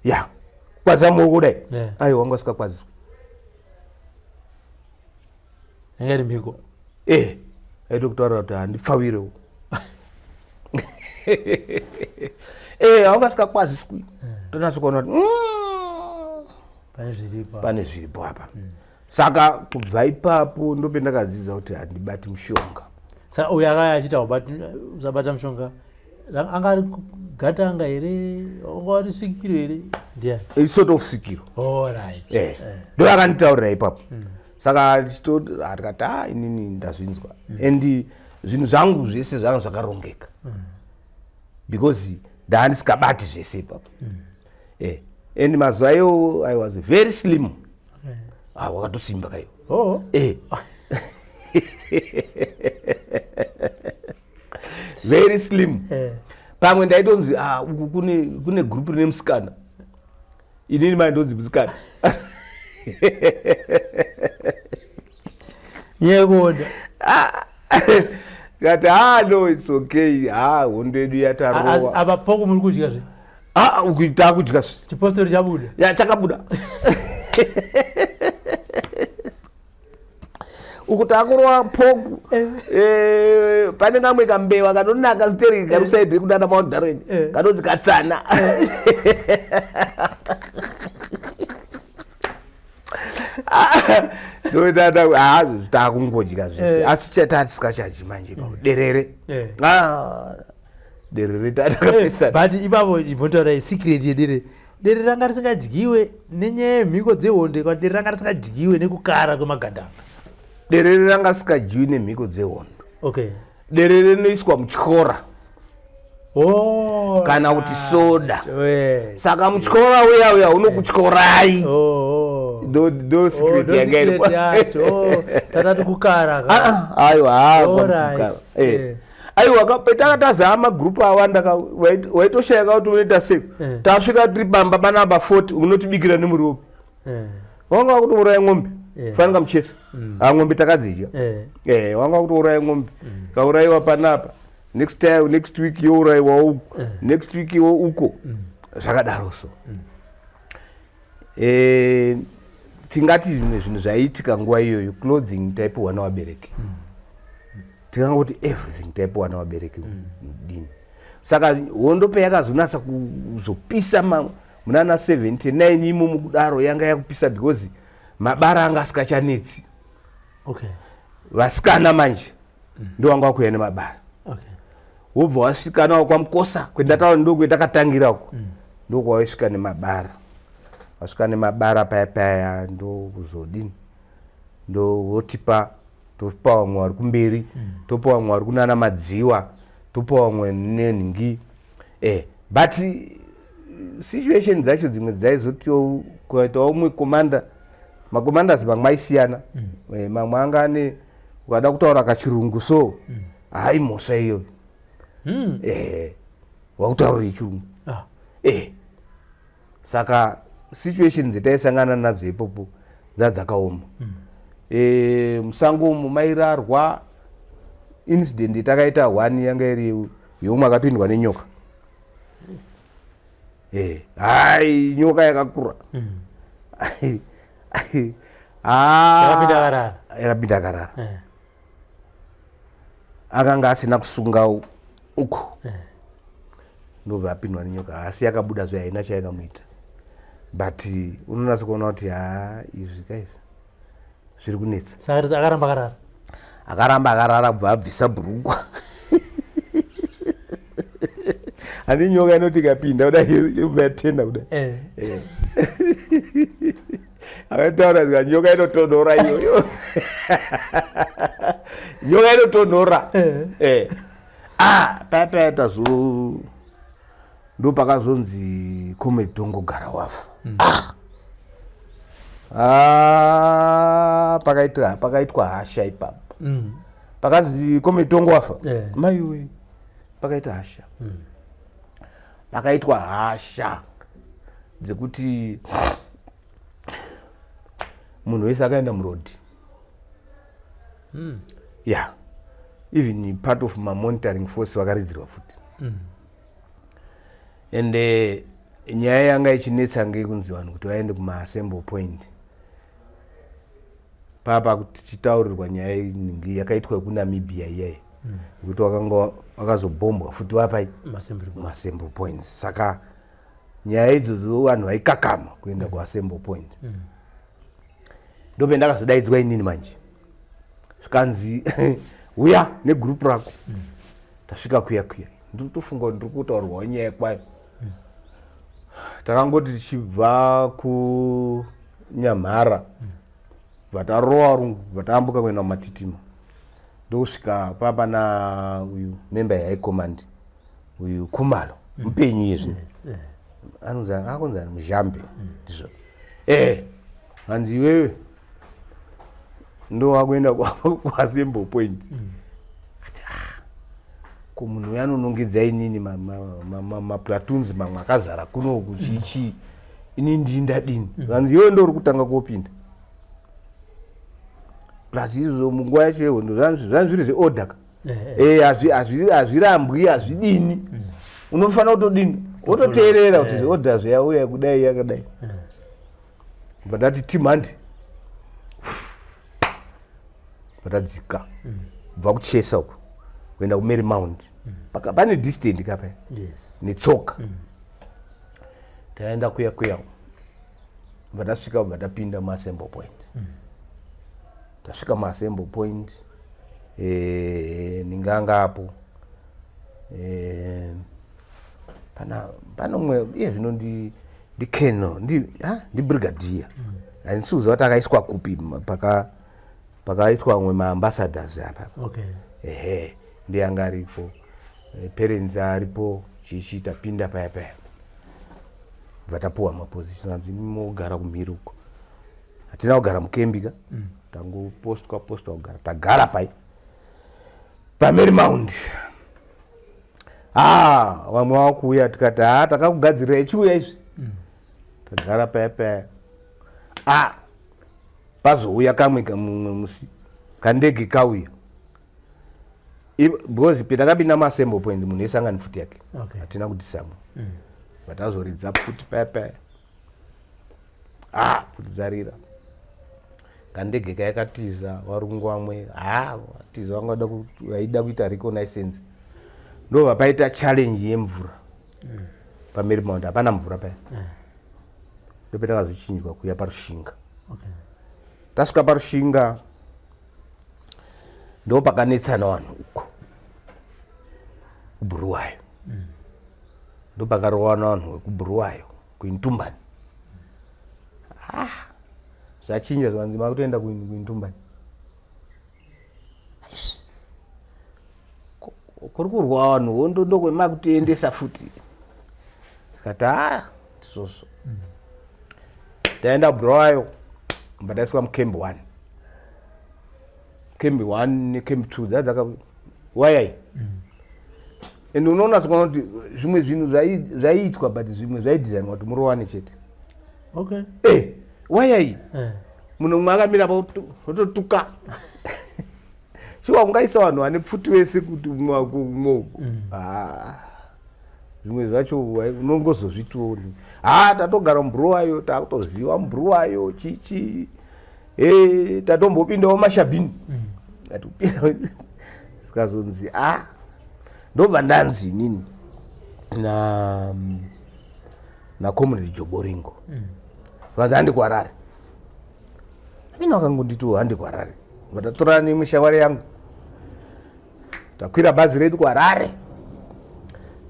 ya kwaza muoko kudai aiwa wanga usikakwaziswi engari mhiko aito kutaura kuti handipfawirewo wanga usikakwaziswi tonatso kuona kuti pane zviripo apa saka kubva ipapo ndopendakadzidza kuti handibati mushonga saka uyo akaya achita usabata mushonga anga ari gatanga here anga ari sikiro here ndiani sort of sikiro alright ndo akanditaurira ipapo saka tikati inini ndazvinzwa and zvinhu zvangu zvese zvanga zvakarongeka because ndaandisikabati zvese ipapo and mazuva iwo I was very slim wakatosimba kaiwo very slim pamwe ndaitonzi uku kune group rine musikana inini maindonzi musikana yekuda kati no it's okay hondo yedu yatarowa apa poko muri kudya zve ukuita kudya zve chipostori chabuda chakabuda uku takurwa poku pane kamwe kambewa kanonaka siteri karusaidhi kudana maundareni kanonzi katsana ndoitata takungodya zvese asi chatatisikachadyi manje derere derere tatakapesa but ipapo imotaura secret yederere dere ranga risingadyiwe nenyaya yemhiko dzehondo kana dere ranga risingadyiwe nekukara kwemagandanga derere ranga risingadyiwi nemhiko dzehondo okay derere rinoiswa mutyora kana kuti soda saka mutyora uya unokutyorai ndo secret yacho tatati kukara aiwa aiwa petakatazama magrupu awanda waitoshayaka kuti unoita sei tasvika tiri bamba panamba 40 unotibikira nemuriwopi wanga kuti uraya ng'ombe fanika muchesa ng'ombe takadzidya wanga kuti uraya ng'ombe kaurayiwa panapa next week yourayiwa uko next week uko zvakadaro so tingati zvimwe zvinhu zvaiitika nguva iyoyo clothing taipiwa navabereki tikanga kuti everything taipiwa navabereki dini saka hondo payakazonatsa kuzopisa munana 79 imomo kudaro yanga yakupisa because mabara anga asikachanetsi vasikana manje ndo wanga wakuya nemabara wobva wasikana wakwamukosa kwendataura ndokwetakatangira ndokwawaisvika nemabara wasvika nemabara paya ndokuzodini ndowotipa topa vamwe vari kumberi topa vamwe vari kunana madziwa topa vamwe nenhingi but situation dzacho dzimwe dzaizotiwo kuitawo umwe komanda makomandas mamwe aisiyana mamwe anga ane ukada kutaura kachirungu so mhosva iyoyo wakutaurira chirungu saka situation dzataisangana nadzo ipopo dzakaoma musango umu mairarwa incident takaita 1 yanga iri yomwe akapindwa nenyoka nyoka yakakura yakapinda karara akanga asina kusunga uko ndobva apindwa nenyoka asi yakabuda zve haina chayakamuita but unonatsa kuona kuti izvi kaizvi zviri kunetsa saka akaramba akarara akarara kubva abvisa bhurukwa Ani nyoka inoti kapinda uda yubva tena uda. Akataura zika nyoka inotonhora iyoyo. Nyoka inotonhora. Papa tazo ndo pakazonzi Comrade Tongo gara wafa. Pakaitwa hasha ipapo. Pakanzi Comrade Tongo wafa. Maiwe pakaita hasha. Pakaitwa hasha dzekuti munhu wese akaenda murodhi. Yeah. Even part of my monitoring force vakaridzirwa futi. And nyaya yanga ichinetsa ngekunzi vanhu kuti vaende kuma-assembly point. Papa kuti chitaurirwa nyaya inenge yakaitwa kuNamibia iyayi. Kuti wakanga wakazobombwa futi wapai ma-assembly points. Saka nyaya idzodzo vanhu vaikakama kuenda ku-assembly point. Ndope ndakazodaidzwa inini manje. Zvikanzi uya negroup rako. Tasvika kuya. Ndiri tofunga kuti ndiri kutaurirwa nyaya kwayo. Takangoti tichibva kuNyamhara. Vatarowa rungu, vatambuka kuenda kuMatitima. Ndosvika papa na uyu member ya command uyu Khumalo mupenyu yezvino. Akonza muzhambe ndizvo. Hanzi wewe ndo wakuenda ku-assembly point. Ko munhu yanonongedza inini ma-platoons mamwe akazara kuno kuchichi ini ndindadini. Hanzi iwe ndo uri kutanga kopinda. Plus izvo munguva yacho yehondo zvanzviri zveorder. Hazvirambwi, hazvidini. Unofanira kutodini wototeerera kuti order zvayauya kudai yakadai. Vandati timhande vatadzika bva kuchesa uko kuenda kuMary Mount. Pane distance kapa netsoka. Taenda kuya vatasvika vatapinda ma-assembly point. Tasvika ma-assembly point ninganga apo pana mwe iye zvino ndi colonel ndi brigadier. Handisukuziva kuti akaiswa kupi pakaitwa mwe ma-ambassadors apa. Ndiyanga aripo, parents aripo, chichi tapinda paya. Vatapuwa maposition anzi mogara kumhiri uko. Hatina kugara mukembika. Tangu postwa kugara. Tagara pai. PaMary Mount. Vamwe vakuuya tikati takakugadzirira ichiuya izvi. Tagara paya. Pazouya kamwe musi kandege kauya. Because petakapinda ma-assembly point munhu esangani futi yake. Hatina kuti samwe. Vatazoridza futi paya. Futi dzarira. Kandege kayakatiza varungu vamwe vatiza vangada vaida kuita reconnaissance. Ndo vapaita challenge yemvura. PaMary Mount hapana mvura paya. Ndo petakazochinjwa kuya paRushinga. Tasvika paRushinga ndo pakanetsana vanhu uko kuBuruwayo. Ndo pakarowana vanhu vekuBuruwayo kuIntumbani. Zvachinja zvanzi makutoenda kuIntumbani. Kuri kurwa vanhu ndo kwemakutoendesa futi. Kati tisoso. Taenda Buruwayo mbadaiswa muCamp 1. Camp 1 neCamp 2 dzadzaka wayai. Ende unoona sikona kuti zvimwe zvinhu zvaiitwa but zvimwe zvaidesignwa kuti murowane chete. Wayai. Munhu mumwe akamira pototuka. Chiwa ungaisa vanhu vane pfuti wese kuti mumwe zvimwe zvacho unongozozvitioni. Tatogara muBuruwayo, takutoziva muBuruwayo chichi. Tatombopindawo mashabhini. Sikazonzi ndobva ndanzi nini na Comrade Joboringo. Vanzi handi kuHarare. Mina wakangonditi handi kuHarare. Vatatorana nemushamwari yangu. Takwira bhazi redu kuHarare.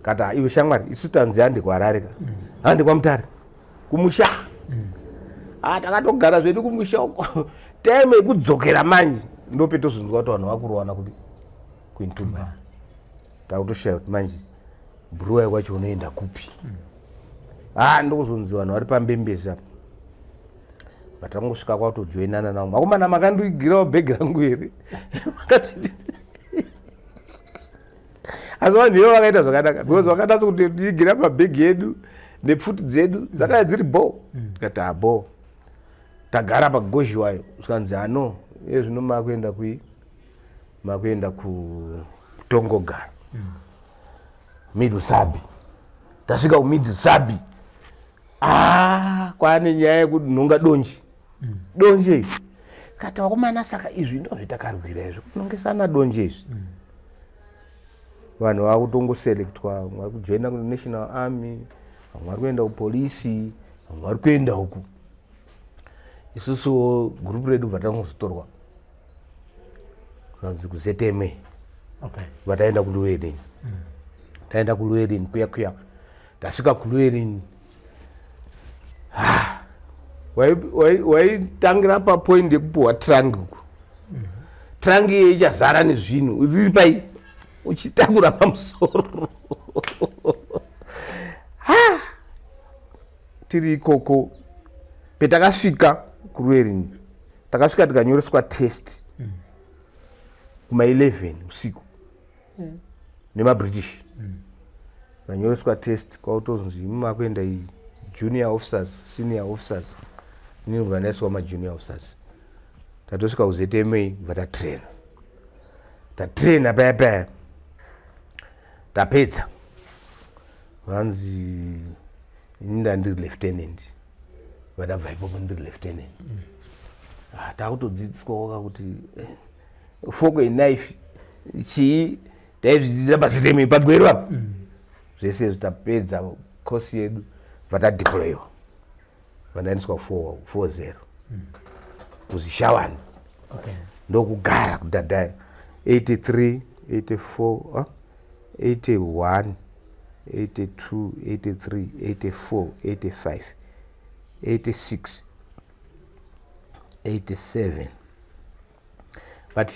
kata iwe shamwari isu tanzi handi kwaRareka handi kwaMutare kumusha takatogara zvedu kumusha uko time yekudzokera manje ndopetozonzwa kuti vanhu vakurowana kuti kuintumba takutoshaya kuti manje bhuruwai kwacho unoenda kupi ndokuzonzi vanhu vari pambembezi apa vatangosvika kwatojoinana navo makomana makandigirawo bhegi rangu here asi vanhu ivo vakaita zvakanaka because vakanatsa kuti ndigira mabhegi edu nepfuti dzedu dzakaya dziri bho tikati bho tagara pagozhiwayo zvikanzi ano iye zvino makuenda makuenda kutongogara Midhusabi tasvika kuMidhusabi kwaane nyaya yekuti nhonga donje izvi kati vakomana saka izvi ndo zvitakarwira izvi kunongesana donje izvi vanhu vakutongoselectwa vamwe vari kujoina kuNational Army vamwe vari kuenda kupolisi vamwe vari kuenda uku isusuwo gurupu redu vatangozotorwa kanzi kuZMA vataenda kuLuwerini taenda kuLuwerini kuya tasvika kuLuwerini waitangira papoindi yekupuhwa trangi uku trangi iye ichazara nezvinhu iri pai uchitakura pamusoro tiri ikoko petakasvika kuLuwerini takasvika tikanyoreswa test kuma11 usiku nemaBritish tikanyoreswa test kwautozonzi makuenda iyi junior officers senior officers inini vanaiswa majunior officers tatosvika kuZMA vatatraina paya tapedza vanzi ini ndandiri lieutenant vadabva ipopo ndiri lieutenant takutodzidziswawo kuti foko inaifi chii taizvidzidzira paZMA pagweru apa zvese zvitapedza kosi yedu vatadeployiwa vanaendeswa 40 kuzishawani ndokugara kudhadhaya 83 84 81 82 83 84 85 86 87 but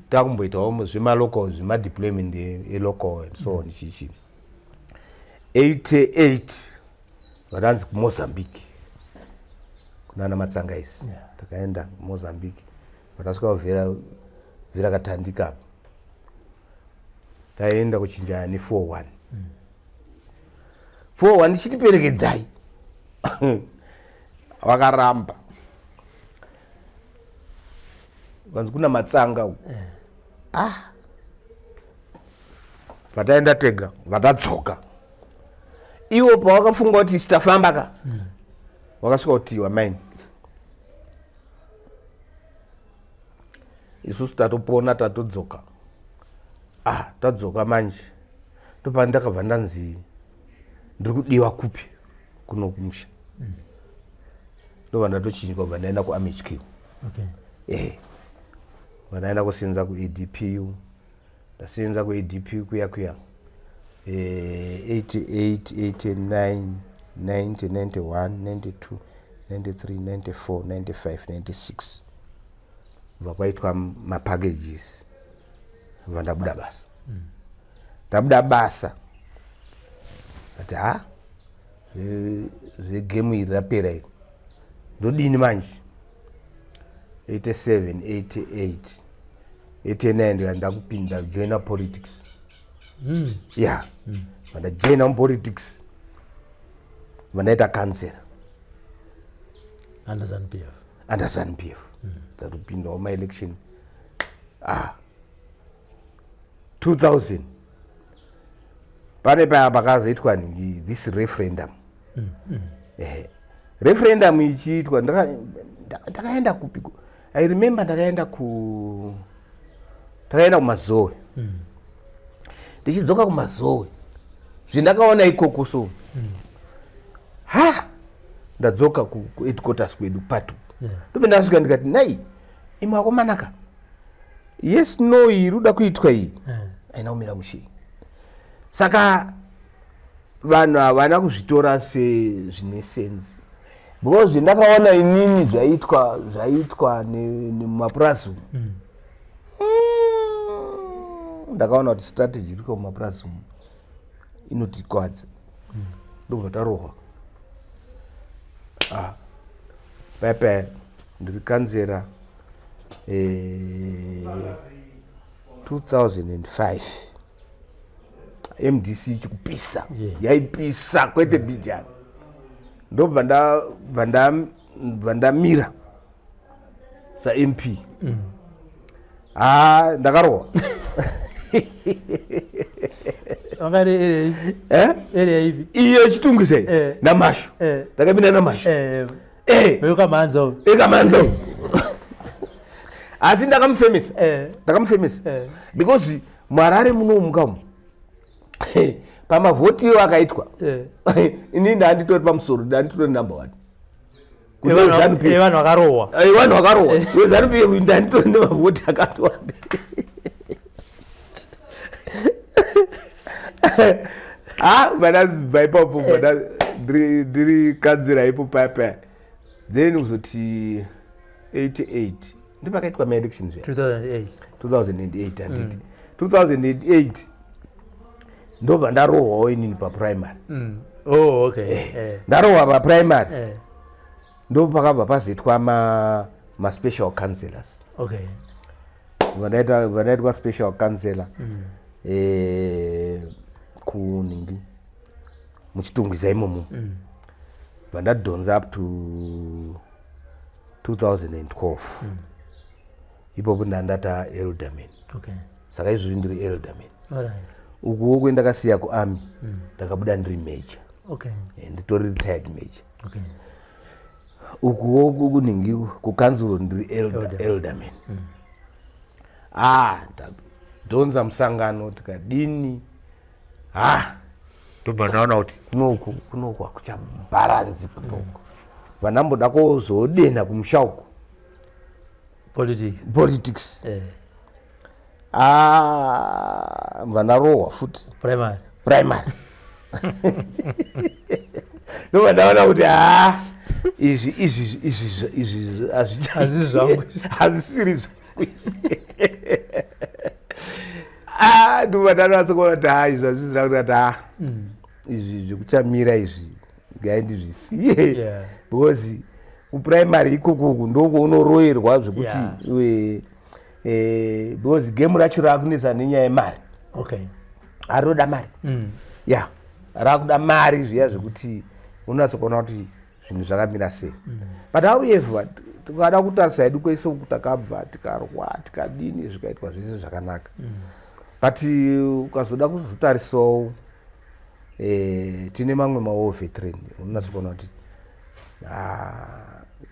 takumboitawo zvemalocal zvemadeployment elocal and so on chichi 88 vadanzi kuMozambique kunana Matsangaisi takaenda kuMozambique vatasvika kuvhera katandika apa taenda kuchinjaya ne41 ndichitiperekedzai vakaramba vanzi kuna Matsanga vataenda tega vatadzoka iwo pawakafunga kuti sitafamba wakasvika kuti wamaini isusu tatopona tatodzoka tadzoka manje ndopani ndakabva ndanzi ndiri kudiwa kupi kuno kumusha ndobva ndatochinjwa bva ndaenda kuAMHQ vanaenda kusenza kuADPU ndasenza kuADPU kuya 88 89 90 91 92 93 94 95 96 bva kwaitwa mapackages bva ndabuda basa ndabuda basa ati zvegemu iri rapera iri ndodini manje 87 88 89 ndikanda kupinda joina politics vandajoina mupolitics vandaita kansera under ZANU-PF ndatopindawo maelection 2000 pane paya pakazoitwa this referendum referendum ichiitwa ndakaenda kupiko I remember ndakaenda kuMazowe ndichidzoka kuMazowe zvindakaona ikoko so ndadzoka kuheadquarters kwedu pato ndobe ndasvika ndikati nai imwe akomanaka yes no iri uda kuitwa iyi aina kumira mushii Saka vanhu havana kuzvitora sezvine sense because ndakaona inini zvaitwa nemumapurazi umu ndakaona kuti strategy iri kumapurazi umu inotikwadza ndobva tarohwa. Pepe ndiri kanzera 2005 MDC chikupisa yaipisa kwete bijana ndobva ndamira sa MP ndakarohwa. Iyo chitungisa namasho ndakapinda namasho ekamanzo asi ndakamufemesa because mwarare munomukamu pamavhoti iyo akaitwa ini ndanditori pamusoro ndanditori number 1 vanhu vakarohwa weZANU-PF ndanditori nemavhoti akatwanda. Vanazibva ipapo ndiri kanzira ipo papa then uzoti 88 ndipakaitwa maelections 2008 anditi 2008 ndobva ndarohwawo inini paprimary. Ndarohwa paprimary ndopakabva pazoitwa maspecial councillors vanaitwa special councillor kuningi muchitungwiza imomo vandadhonza up to 2012 ipopo ndandata elderman. Saka izvozvi ndiri elderman ukuwo kwendakasiya kuarmy ndakabuda ndiri major nditori retired major ukuwo kuningi kukanzuro ndiri elderman. Ndadhonza musangano tikadini ndobva ndaona kuti kunoku hakuchabharanzi putoko vanamboda kozodena kumusha uko politics. Vanarohwa futi primary ndobva ndaona kuti izvi hazvisiri zvangu ndobva ndanatsokuona kuti izvi hazvisina kuti izvi zvekuchamira izvi ngaindizvisiye because kuprimary ikokuku ndokuonoroerwa zvekuti because game racho rakunesa nenyaya yemari arinoda mari rakuda mari zviya zvekuti unatsokuona kuti zvinhu zvakamira sei. But however tikada kutarisa hedu kwese uku takabva tikarwa tikadini zvikaitwa zvese zvakanaka but ukazoda kuzotarisawo tine mamwe mawo veteran unatsokuona kuti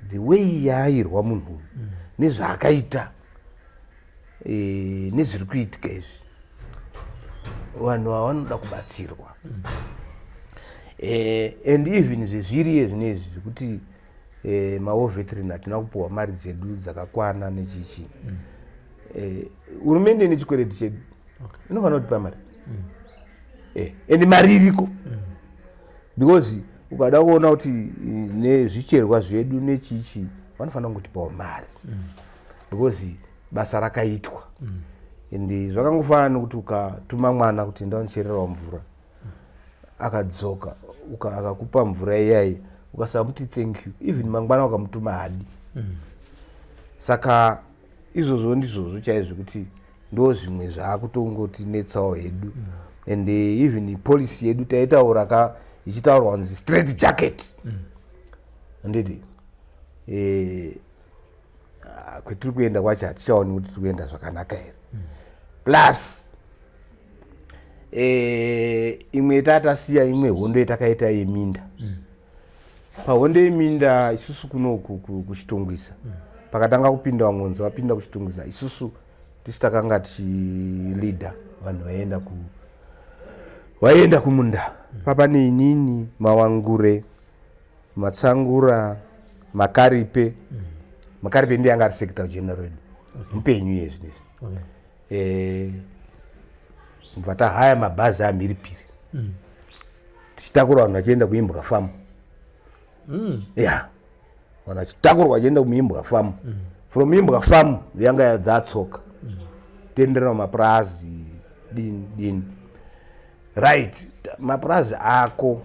the way yairwa munhu nezvaakaita nezviri kuitika izvi vanhu ava vanoda kubatsirwa and even zvezviri ezvinezvi zvekuti mawo veteran hatina kupuwa mari dzedu dzakakwana nechichi hurumende nechikwereti chedu inofanira kutipa mari and mari iriko because ukada kuona kuti nezvicherwa zvedu nechichi vanofanira kungotipawo mari because basa rakaitwa and zvakangofanana nokuti ukatuma mwana kuti ndaonichererawo mvura akadzoka akakupa mvura iyai ukasamuti thank you even mangwana ukamutuma hadi saka izvozvo ndizvozvo chaizvo kuti ndo zvimwe zvakutongoti netsawo hedu and even policy yedu taitaura ichitaurwa kunzi straight jacket ndidi kwetiri kuenda kwacho hatichaoni kuti tiri kuenda zvakanaka here plus imwe tatasiya imwe hondo yatakaita yeminda pahondo yeminda isusu kunoku kuchitongwisa pakatanga kupinda wamwonzo wapinda kuchitongwisa isusu tisitakanga tichilida vanhu vaienda kumunda papa neinini mawangure matsangura makaripe makaripe ndiye anga ari secretary general mupenyu yezvinezvi mvata haya mabhazi amhiripiri tichitakura vanhu vachienda kuimbwa famu ya vanhu vachitakurwa vachienda kuimbwa famu from imbwa famu yanga yadzatsoka tenderera mapurazi dini right mapurazi ako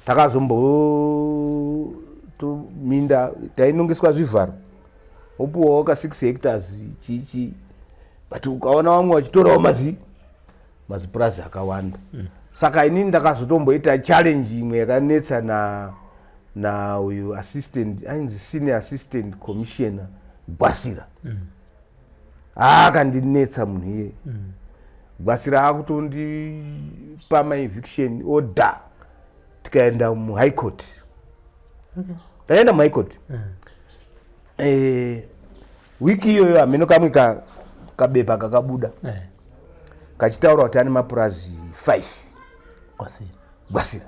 takazombominda tainongeswa zvivharo opuwawo ka 6 hectares chichi but ukaona vamwe vachitorawo mazipurazi akawanda saka inini ndakazotomboita challenge imwe yakanetsa na uyu assistant ainzi senior assistant commissioner Gwasira akandinetsa munhu iye Gwasira akutondipa ma-eviction order tikaenda mu-high court taenda mu-high court wiki iyoyo hameno kamwe kabepa kakabuda kachitaura kuti ane mapurazi 5 Gwasira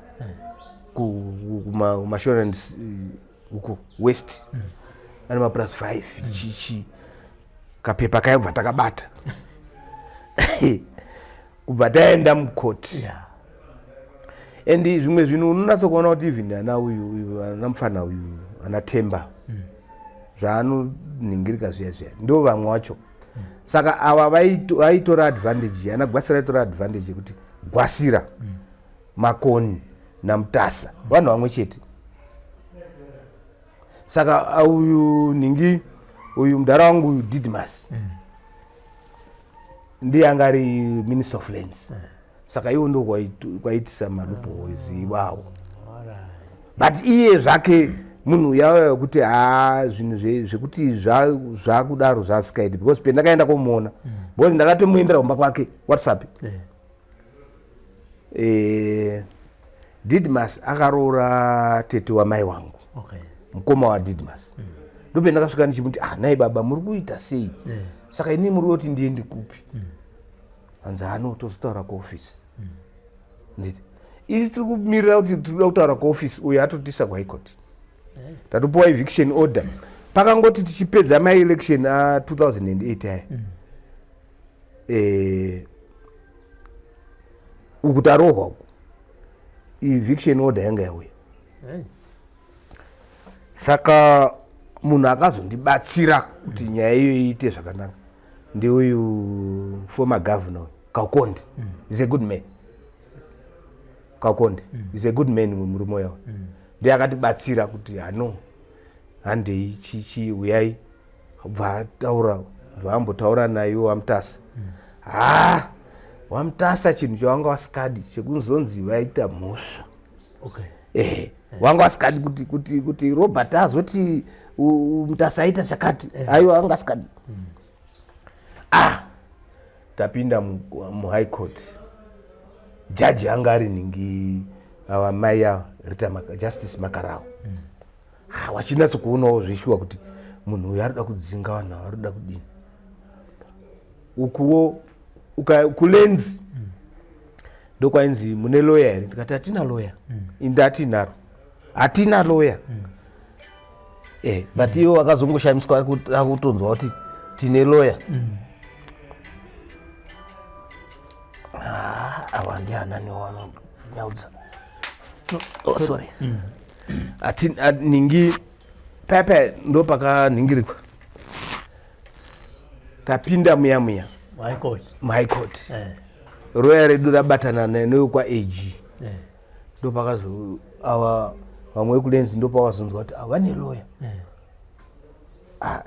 kumashona huko west ane mapurazi 5 chichi kapepa kaibva takabata kubva taenda mukoti and zvimwe zvinhu unonatsa kuona kuti even ana uyu anamufana uyu anatemba zvaanoningirika zviya ndo vamwe wacho saka ava vaitora advantage ana Gwasira aitora advantage yekuti Gwasira Makoni naMutasa vanhu vamwe chete saka uyu ningi uyu mudhara wangu uyu Didmas ndiye anga ari Minister of Lands saka iwo ndo kwaitisa malupozi iwawo but iye zvake munhu yauya yokuti zvinhu zvekuti zvakudaro zvasikaiti because pendakaenda kumuona because ndakatomuendera kumba kwake WhatsApp Didmas akaroora tete wamai wangu mukoma waDidmas ndope ndakasvika ndichimuti nai baba muri kuita sei saka ini muri kuti ndiende kupi hanzi tozotaura kuofisi nditi isi tiri kumirira kuti tirikuda kutaura kuofisi uyu atotisa kuhigh court tatopuwa eviction order pakangoti tichipedza ma-election a2008 aya uku tarohwa uku eviction order yanga yauya saka munhu akazondibatsira kuti nyaya iyo iite zvakanaka ndeuyu former governor Kaukonde is a good man Kaukonde is a good man murume wayo ndiye akatibatsira kuti handei chichi uyai bva ambotaura naye waMutasa waMutasa chinhu chawanga wasikadi chekunzonzi vaita mhosva wanga wasikadi kuti Robert azoti Mutasa aita chakati aiwa anga asikadi tapinda mu-high court jaji anga ari ningi mai Rita Justice Makarao wachinatso kuonawo zvishuwa kuti munhu uyu arida kudzinga vanhu arida kudini ukuwo kulenzi ndokwainzi mune lawyer here ndikati hatina lawyer indi hatina lawyer but iwo akazongoshamiswa akutonzwa kuti tine lawyer awa ndianani wanonyaudza sorry ningi pepe ndo pakaningirikwa tapinda muya mu-high court roya redu rabatana neyokwa AG ndo pakazo awa vamwe vekulenzi ndo pakazonzwa kuti vane lawyer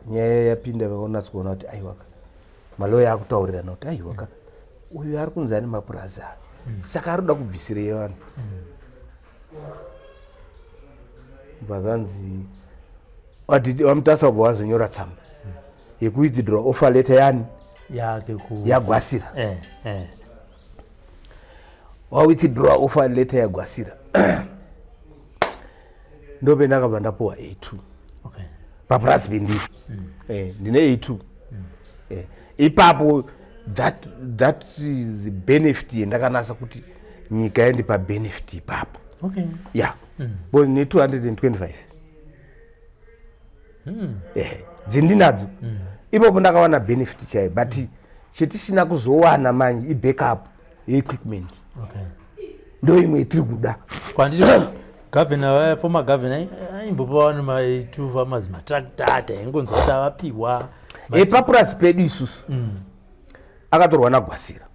nyaya yapinda vaonatsa kuona kuti aiwaka maloya akutaurirana kuti aiwaka uyu ari kunzi ane mapurazi saka arikuda kubvisirei vanhu bvazanzi waMutasa wabva wazonyora tsamba yekuwithdraw offer letter yani yaGwasira wawithdraw offer letter yaGwasira ndope ndakabva ndapuwa A2 papurazi pendiri ndine A2 ipapo that the benefit yendakanasa kuti nyika yandipa benefit ipapo bo ne 225 dzindinadzo ipapo ndakawana benefit chai but chetisina kuzowana manje i-backup ye-equipment. Okay. Ndo imwe tiri kuda. Kwanditi governor, former governor, aimbopawana ma2 farmers matractor aingonzwa kuti avapiwa. Papurasi pedu isusu akatorwa naGwasira.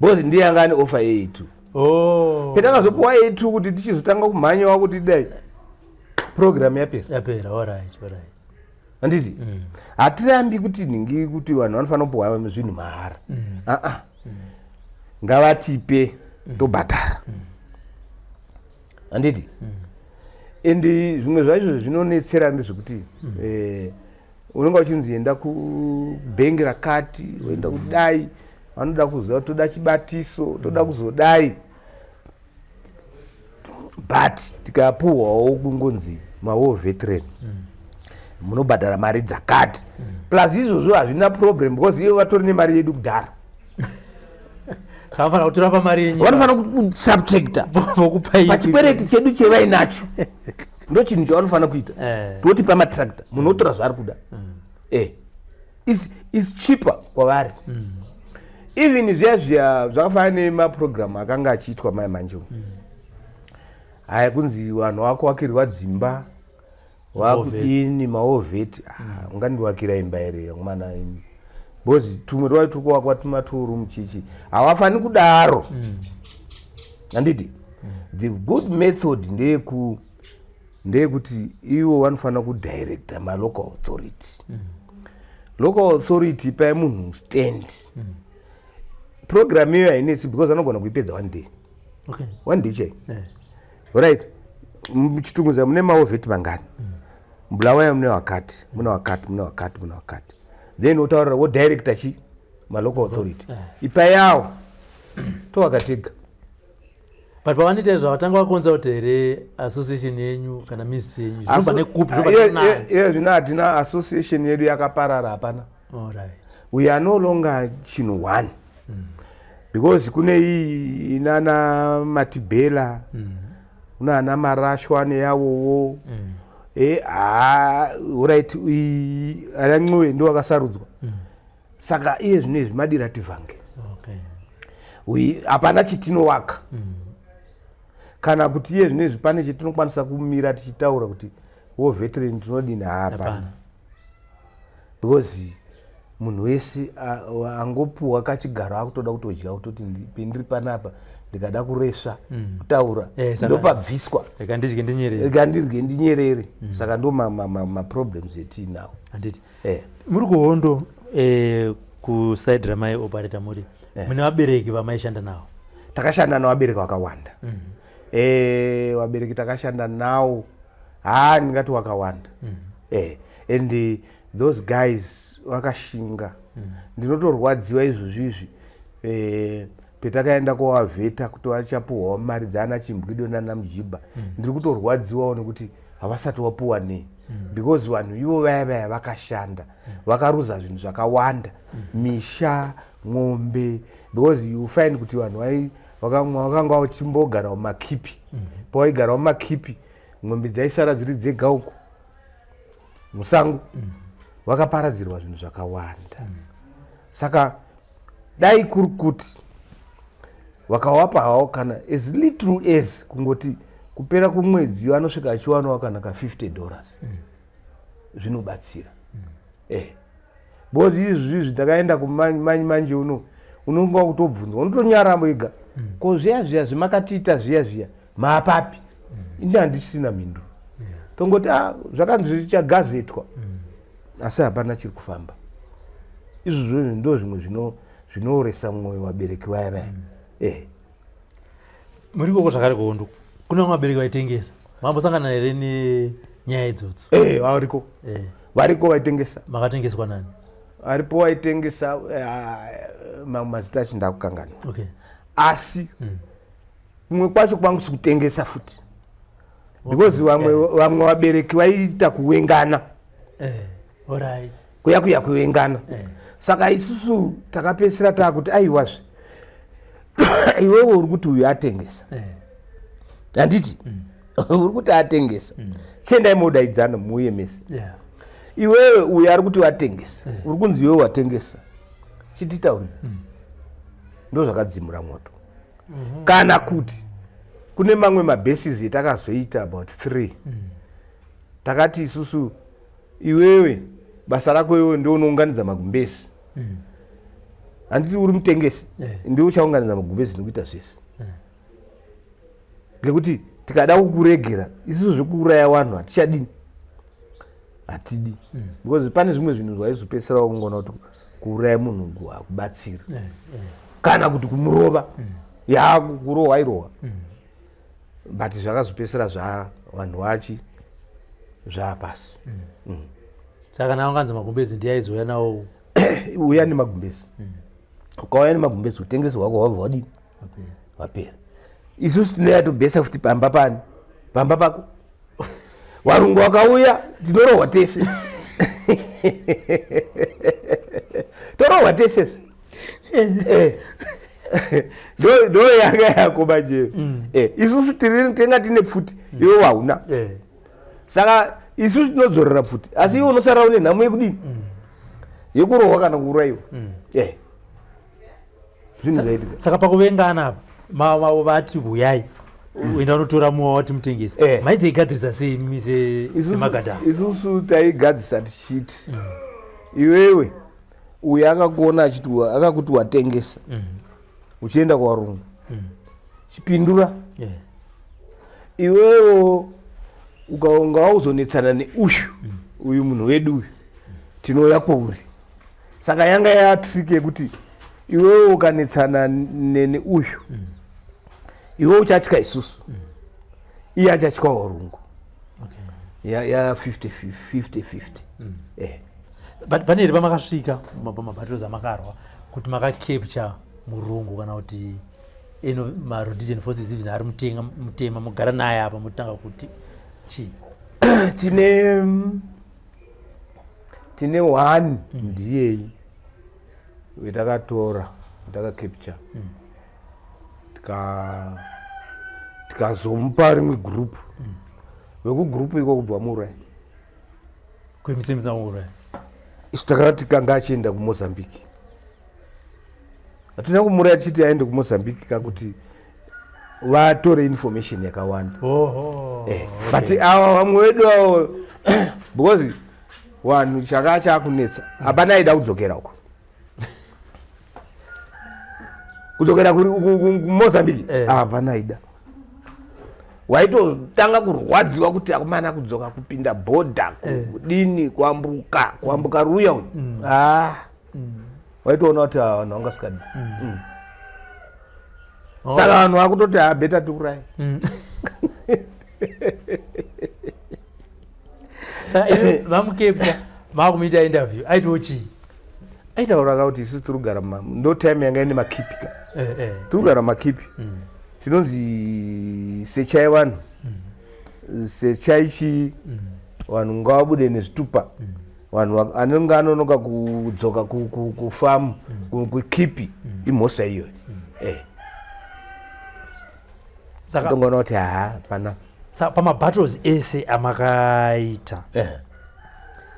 Bozi ndiye anga ane offer ye2. Petakazopuwa ye2 kuti tichizotanga kumhanyawa kuti dai program yapera. Alright. Anditi? Hatirambi kuti ningi kuti vanhu vanofana kupuwa zvinhu mahara. Ngavatipe tobhadhara. Anditi? Ende zvimwe zvacho zvinonetsera ndezvekuti unonga uchinzi enda kubhengi rakati, woenda kudai, vanoda kuziva toda chibatiso, toda kuzodai. But tikapuwawo kungonzi mawo veteran munobhadhara mari dzakati. Plus izvozvo hazvina problem because ivo vatori nemari yedu kudhara. Vanofana kutorapa mari yenyu. Vanofana kusubtracta pachikwereti chedu chevainacho. Ndo chinhu chavanofana kuita. Toti pamatractor munotora zvari kuda. Is cheaper kwavari. Even zviya zvakafanana nemaprogram akanga achiitwa mai manje. Haya kunzi vanhu vakuwakirwa dzimba, vakudini maovheti, ungandiwakira imba here mwana ini. Bozi tumwe rwai turikuwakwa tumaturu muchichi. Havafani kudaro. Handiti? The good method ndeyekuti ivo vanofana kudirecta ma-local authority. Local authority pai munhu stand. Program iyo hainetsi because vanogona kuipedza one day. Okay. One day chai. Right. Muchitunguza mune maovheti mangani. Mbulawaya mune wakati. Then utaura wo director chi ma-local authority. Ipa yawo towakatega. But pavanite zvavatanga vakonza kuti here association yenyu kana misi yenyu zvinobva nekupi zvino hatina association yedu yakaparara hapana. Alright. We are no longer chinhu one. Because kune iyi inana Matibela, kuna ana Marashwa neyawowo. Alright, anancuwe ndo akasarudzwa. Saka iye zvino izvi madira tivange. Hapana chitinowaka. Kana kuti iye zvino izvi pane chitinokwanisa kumira tichitaura kuti wo veteran tinodini hapana. Because munhu wese angopuwa kachigaro akutoda kutodya kutoti ndiri panapa ndikada kuresva kutaura ndopabviswa rega ndirye ndinyerere. Saka ndo ma-problems etinawo. Handiti muri kuhondo kuside ramai operator muri mune vabereki vamaishanda navo? Takashanda navabereki vakawanda. Vabereki takashanda nawo ndingati wakawanda. And those guys vakashinga. Ndinotorwadziwa izvozvizvi petakaenda kovavheta kuti vachapuhwawo mari dzaana Chimbwido nana Mujibha. Ndiri kutorwadziwawo nekuti havasati vapuwa nei. Because vanhu ivo vaya vakashanda vakaruza zvinhu zvakawanda, misha, ng'ombe. Because you find kuti vanhu vakanga vachimbogara mumakipi. Pavaigara mumakipi ng'ombe dzaisara dziri dzega uko musango. Vakaparadzirwa zvinhu zvakawanda. Saka dai kuri kuti vakawapa hawo kana as little as kungoti kupera kumwedzi vanosvika achiwanawo kana $50 zvinobatsira. Bozi izvi takaenda kumanje uno unonga kutobvunzwa unotonyaramo ega ko zviya zvimakatiita zviya maapapi. Ini handisina mhinduro. Tongoti zvakanzi zvichagazetwa asi hapana chiri kufamba. Izvozvo ndo zvimwe zvinooresa mwoyo wabereki vaya. Muri koko zvakare kuhondo kuna vabereki vaitengesa mambosangana here nenyaya idzodzo? Variko vaitengesa. Makatengeswa nani? Aripo vaitengesa mazita acho ndakukangana. Asi kumwe kwacho kwangusi kutengesa futi. Because vamwe vabereki vaiita kuwengana. Alright. Kuya kuwengana. Saka isusu takapesera takuti aiwazve iwewe uri kuti uyu atengesa. Handiti uri kuti atengesa. Chendai modaidzana muuye mese. iwewe uyo ari kuti watengesa uri kunzi iwewe watengesa chititaurira ndo zvakadzimura moto kana kuti kune mamwe mabases etakazoita about 3 takati isusu iwewe basa rako iwewe ndio unounganidza magumbezi handiti uri mutengesi ndio uchaunganidza magumbezi nokuita zvese ngekuti tikada kukuregera isusu zvekuuraya vanhu hatichadini hatidi because pane zvimwe zvinhu zvaizopedzisira kungoona kuti kuuraya munhu hakubatsiri kana kuti kumurova kurohwa airohwa but zvakazopedzisira zvavanhu vachi zvapasi saka naunganza magumbezi ndiyaizouya nawo uya nemagumbezi ukauya nemagumbezi utengesi hwako wabva wadini wapera isusu tinoya tobhesa futi pamba pako varungu vakauya tinorohwa tese torohwa tesese ndo yanga yako manje isusu tenga tine pfuti iwe wauna saka isusu tinodzorera pfuti asi iwe unosara une nhamo yekudini yekurohwa kana kuuraiwa zvinhu zvaitika saka pakuvengana vati huyai uenda unotora muwa wati mutengesi maizoigadzirisa sei mimi semagadhana isusu taigadzisa tichiti iwewe uyo akakuona akakuti watengesa uchienda kuvarungu chipindura iwewo ukaonga wauzonetsana neuyu uyu munhu wedu uyu tinouya kwauri saka yanga yatriki yekuti iwewo ukanetsana neuyu iwe uchatya isusu iye achatya varungu ya 50-50 pane here pamakasvika pamabattles amakarwa kuti makacapture murungu kana kuti marhodesian forces even ari mutema mugara naye apa mutanga kuti chii tine one ndiyei wetakatora wetakacapture tikazomupa rimwe group vekugroup iko kubva murai kwemisemiza murai isu takati kanga achienda kumozambique hatina kumurai tichiti aende kumozambique kakuti vatore information yakawanda but ava vamwe vedu avo because vanhu chaka chakunetsa hapana aida kudzokera uko kudzokera kumozambique hapana aida waitotanga kurwadziwa kuti akumana kudzoka kupinda bhodha kudini kuambuka ruya uyu waitoona kuti vanhu vangasikadi saka vanhu vakutoti beta tikurai vamukepta makumuita interview aitawo chii aitaura kuti isusu tirikugara ndo time yanga ine makipika tirikugara makipi tinonzi sechai vanhu sechaichi vanhu ngavabude nezvitupa vanhu anenge anonoka kudzoka kufamu kukipi imhosa iyo tongoona kuti pana pamabattles ese amakaita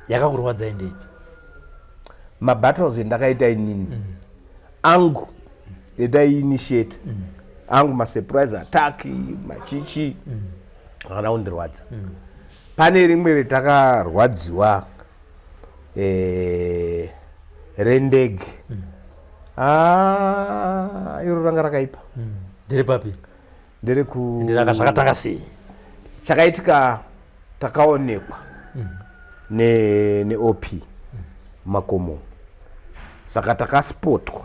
yakakurwadzai ndei mabattles endakaita inini angu etaiinitiate angu masurprise attack machichi akada kundirwadza pane rimwe retakarwadziwa rendege iro ranga rakaipa ndiri papi ndiri zvakatanga sei chakaitika takaonekwa neop makomo saka takaspotwa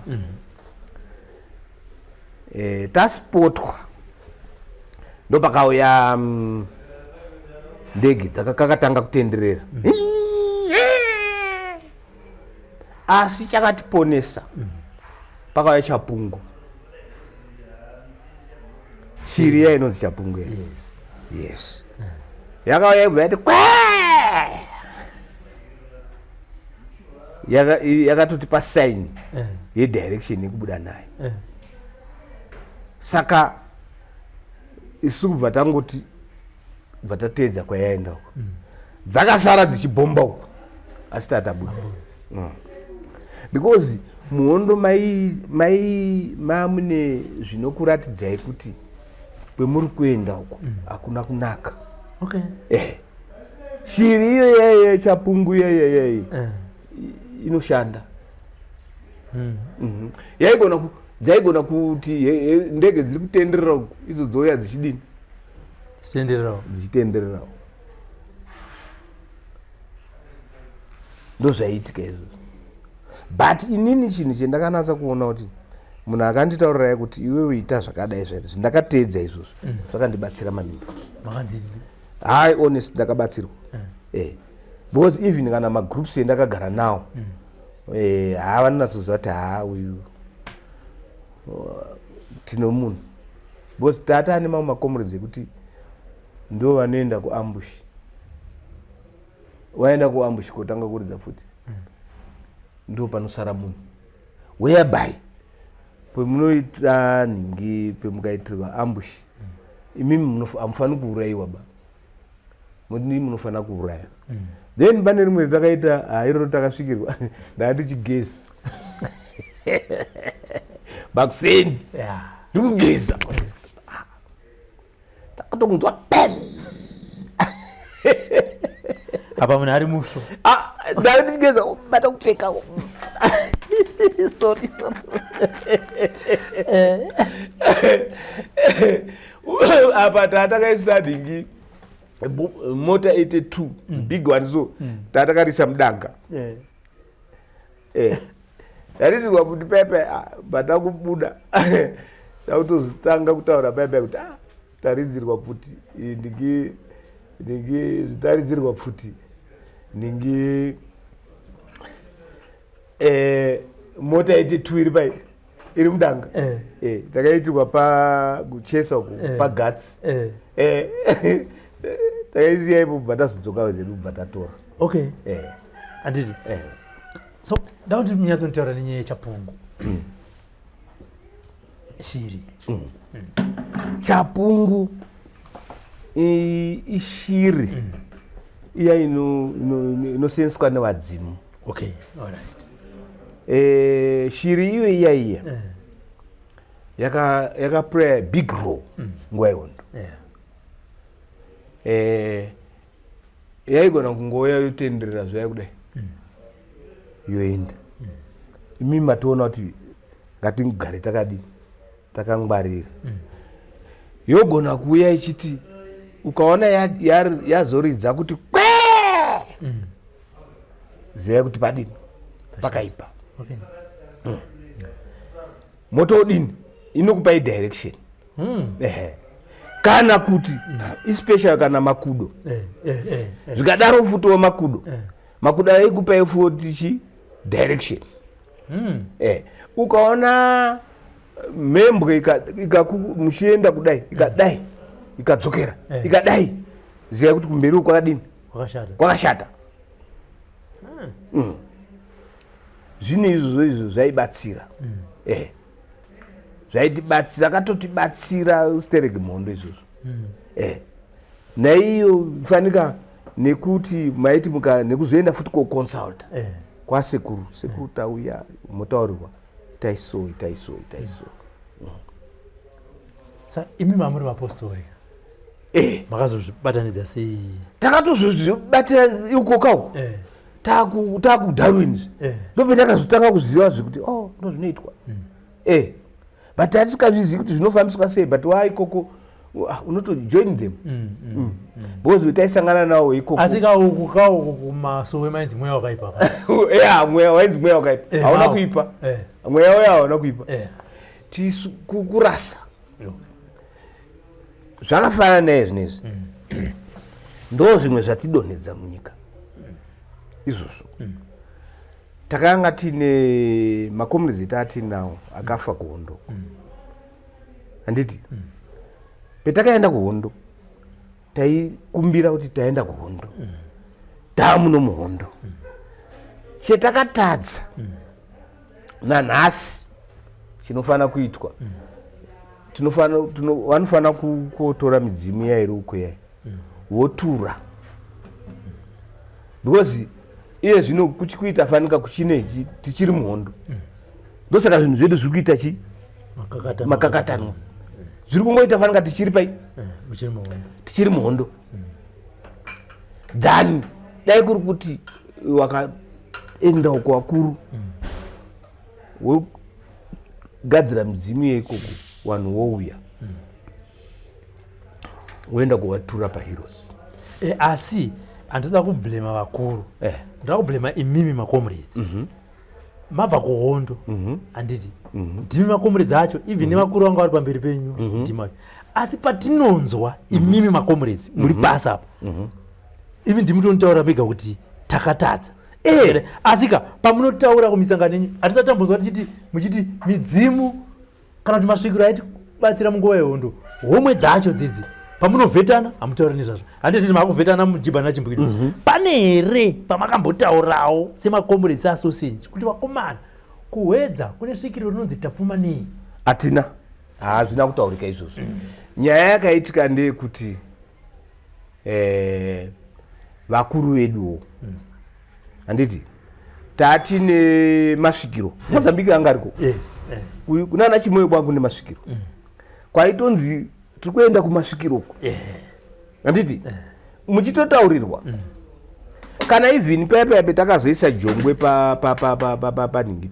taspotwa ndopakauya ndege dzakakatanga kutenderera asi chakatiponesa pakauya chapungu shiri iya inonzi chapungu yes yakauya ibva yati yakatotipa saini yedirection yekubuda naye saka isu kubva tangoti bva tateedza kwayaenda uko dzakasara dzichibhomba uko asi tatabuda because muhondo mamune zvinokuratidzai kuti kwemuri kuenda uko hakuna kunaka. Okay. Shiri iyo yeye chapungu yeye inoshanda. Yaigona kuti ndege dziri kutenderera uko idzo dzoya dzichidini dzichitendererawo. Ndozvaiitika izvozvo. But inini chinhu chendakanatsa kuona kuti munhu akanditaurirai kuti iwe uita zvakadai zvere zvindakateedza izvozvo zvakandibatsira maningi. Hai honest ndakabatsirwa. Because even kana magroups endakagara nawo vanonatsoziva kuti uyu tino munhu. Because tata ane mamwe makomrades ekuti ndo vanoenda kuambush. Waenda kuambush kotanga kuridza futi. Ndo panosara munhu. Whereby pemunoita nhingi pemukaitirwa ambush imimi hamufani kuurayiwa ba. Mudini munofana kuuraya. Then pane rimwe ritakaita iroro takasvikirwa ndatichigeza. Bakuseni. Ndikugeza. Takatongonzwa pen. Apa munhu ari musho. Ndatichigeza bata kupfeka. Sorry. Apa tatakaisa nhingi mota 82 big one so tatakarisa mudanga. Ndarizirwa kuti pepe patakubuda takutozotanga kutaura pepe kuti taridzirwa futi ndingi zvitaridzirwa futi ndingi mota 82 iri pai iri mudanga. Takaitirwa pakuchesa uko pagatsi. Takaisiya ipo bva tazodzokawo zedu kubva tatora. Okay. Anditi. So ndauti munyatsotaura nenyaya yechapungu. Shiri. Chapungu ishiri iya inosenzeswa nevadzimu. Okay, all right. Shiri iyo iya yakaplay a big role nguva yehondo. Yaigona kungoya yotenderera zvaya kudai yoenda. Imi matoona kuti ngatigare takadini takangwarira. Yogona kuuya ichiti ukaona yazoridza kuti kwe ziya kuti padini pakaipa. Moto odini inokupai direction. Kana kuti especially kana makudo zvikadaro futowo makudo aikupai futi direction. Ukaona membwe muchienda kudai ikadai ikadzokera ikadai ziya kuti kumberi kwakadini kwakashata. Zvino izvo zvaibatsira. Zvaitibatsira zvakatotibatsira ustereke mhondo izvozvo. Naiyo fanika nekuti maiti nekuzoenda futi koconsulta kwasekuru tauya motaurirwa itaiso. Sa imi mamuri vapostori. Makazozvibatanidza sei? Takatozvibatira ikokako. Takudarwin. Ndope takazotanga kuziva zvekuti ndo zvinoitwa. But hatisingazvizivi kuti zvinofambiswa sei, but waikoko unotojoin them. Because taisangana nawo ikoko. Asika uku kumasowe mainzi mweya wakaipa. Mweya wainzi mweya wakaipa. Hauna kuipa. Mweya uya hauna kuipa. Kurasa. Zvakafanana naye zvinezvi. Ndo zvimwe zvatidonhedza munyika. Izvozvo. Takanga tine makomrades etatinawo akafa kuhondo. Handiti? Petakaenda kuhondo taikumbira kuti taenda kuhondo. Tamuno muhondo. Chetakatadza nanhasi chinofana kuitwa. Vanofana kutora midzimu yairi uko yai. Votura. Because iye zvino kuchikuita fanika kuchinechi tichiri muhondo ndosaka zvinhu zvedu zviri kuita chi makakatanwa zviri kungoita fanika tichiri pai tichiri muhondo then dai kuri kuti wakaenda uko wakuru wogadzira midzimu yeikoko vanhu wouya woenda kuvatura paheroes asi handitoda kublema vakuru ndoda kublema imimi makomrades mabva kuhondo handiti ndimi makomrades acho even nevakuru vanga vari pamberi penyu ndimacho asi patinonzwa imimi makomrades muri basa apa imi ndimi tonitaura mega kuti takatadza asika pamunotaura kumisangano yenyu hatisatambonzwa tichiti muchiti midzimu kana kuti masvikiro aitibatsira munguva yehondo homwe dzacho dzidzi pamunovhetana hamutaura nezvazvo handititi makuvhetana mujibhana chimbukidi pane here pamakambotaurawo semakomrades association kuti vakomana kuhwedza kune svikiro rinonzi tapfuma nei hatina hazvina kutaurika izvozvo nyaya yakaitika ndeyekuti vakuru veduwo handiti tatine masvikiro mozambique anga ariko kunana chimoyo kwangu nemasvikiro kwaitonzi tiri kuenda kumasvikiroko handiti muchitotaurirwa kana even paya petakazoisa jongwe paningi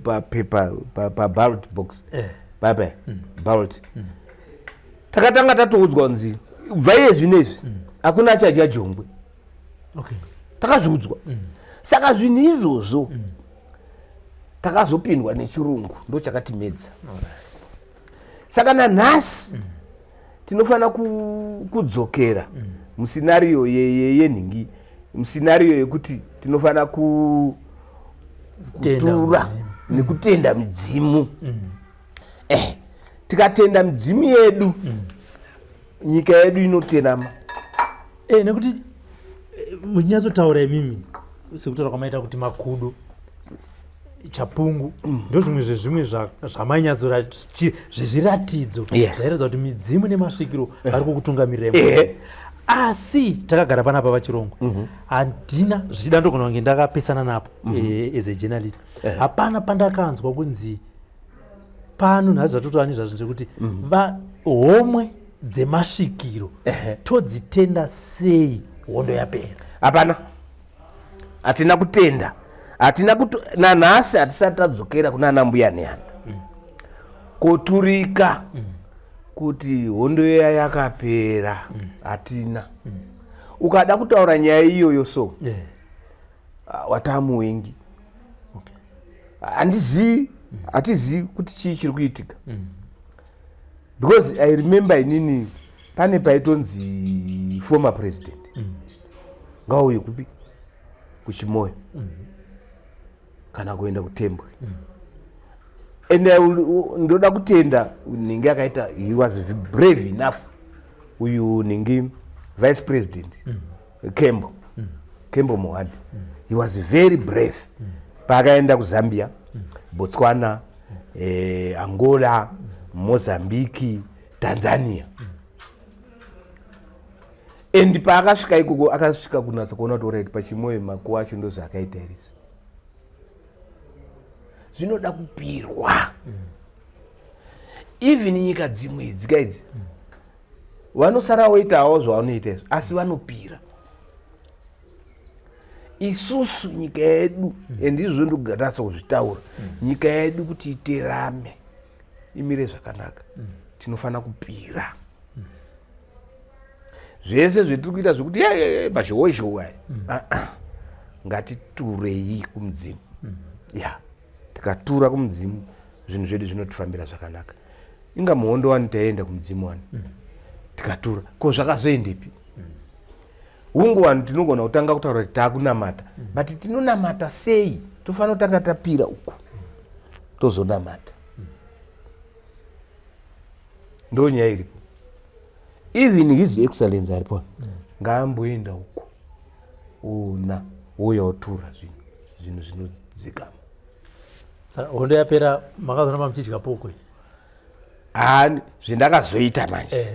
papepa paballot box paya ballot takatanga tatoudzwa kunzi bva iye zvinezvi hakuna achadya jongwe takazviudzwa saka zvinhu izvozvo takazopindwa nechirungu ndo chakatimedza saka nanhasi tinofanira kudzokera musinario yenhingi musinario yekuti tinofanira kutura nekutenda midzimu tikatenda midzimu yedu nyika yedu inoterama nekuti muchinyatsotaura imimi sekutaura kwamaita kuti makudo chapungu ndo zvimwe zvezvimwe zvamanyatsoa zvezviratidzo zvairatidza kuti midzimu nemasvikiro vari kukutungamirira asi takagara panapa pachirongwa handina zvichida ndogona kunge ndakapesana napo as a journalist hapana pandakanzwa kunzi pano nhazi zvatotoani zvazvo zvekuti homwe dzemasvikiro todzitenda sei hondo yapera hapana hatina kutenda nanhasi hatisati tadzokera kunana mbuya nehanda koturika kuti hondo iya yakapera hatina ukada kutaura nyaya iyoyo so watamuwengi hatizivi kuti chii chiri kuitika because I remember inini pane paitonzi former president ngauye kupi kuchimoyo kana kuenda kutembwe ende ndoda kutenda ninge akaita he was brave enough uyu ningi vice president Kembo Mohadi he was very brave paakaenda kuZambia Botswana Angola Mozambique Tanzania and paakasvika ikoko akasvika kunatsa kuona kuti already pachimoyo makuwa acho ndo zvakaita izvi zvinoda kupirwa even nyika dzimwe dzikaidzi vanosara woitawo zvavanoita izvo asi vanopira isusu nyika yedu andizvo ndogatasa kuzvitaura nyika yedu kuti iterame imire zvakanaka tinofanira kupira zvese zvetiri kuita zvokuti mazhowe ngatiturei kumudzimu tikatura kumudzimu zvinhu zvedu zvinotifambira zvakanaka inga muhondo wani taenda kumudzimu wani tikatura ko zvakazoendepi hungu vanhu tinogona kutanga kutaura kuti taakunamata but tinonamata sei tofanira kutanga tapira uku tozonamata ndo nyaya iripo even his excellence aripo ngaamboenda uko una uya otura zvinhu zvinodzikama saka hondo yapera makazoramba muchidya pokwe zvendakazoita manje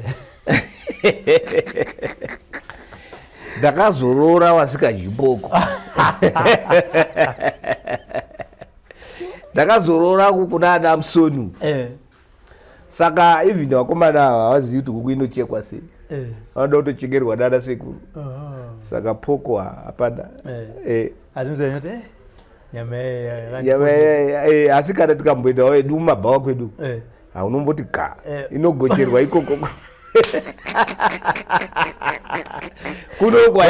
ndakazorora wasika jipoko ndakazorora kuna ana Musonu saka even vakomana havazivi kuti kuku inochekwa sei vanoda kutochekerwa nana sekuru saka poko hapana asi kana tikamboendawo edu mumabhawa kwedu unomboti ga inogocherwa ikoko kunoko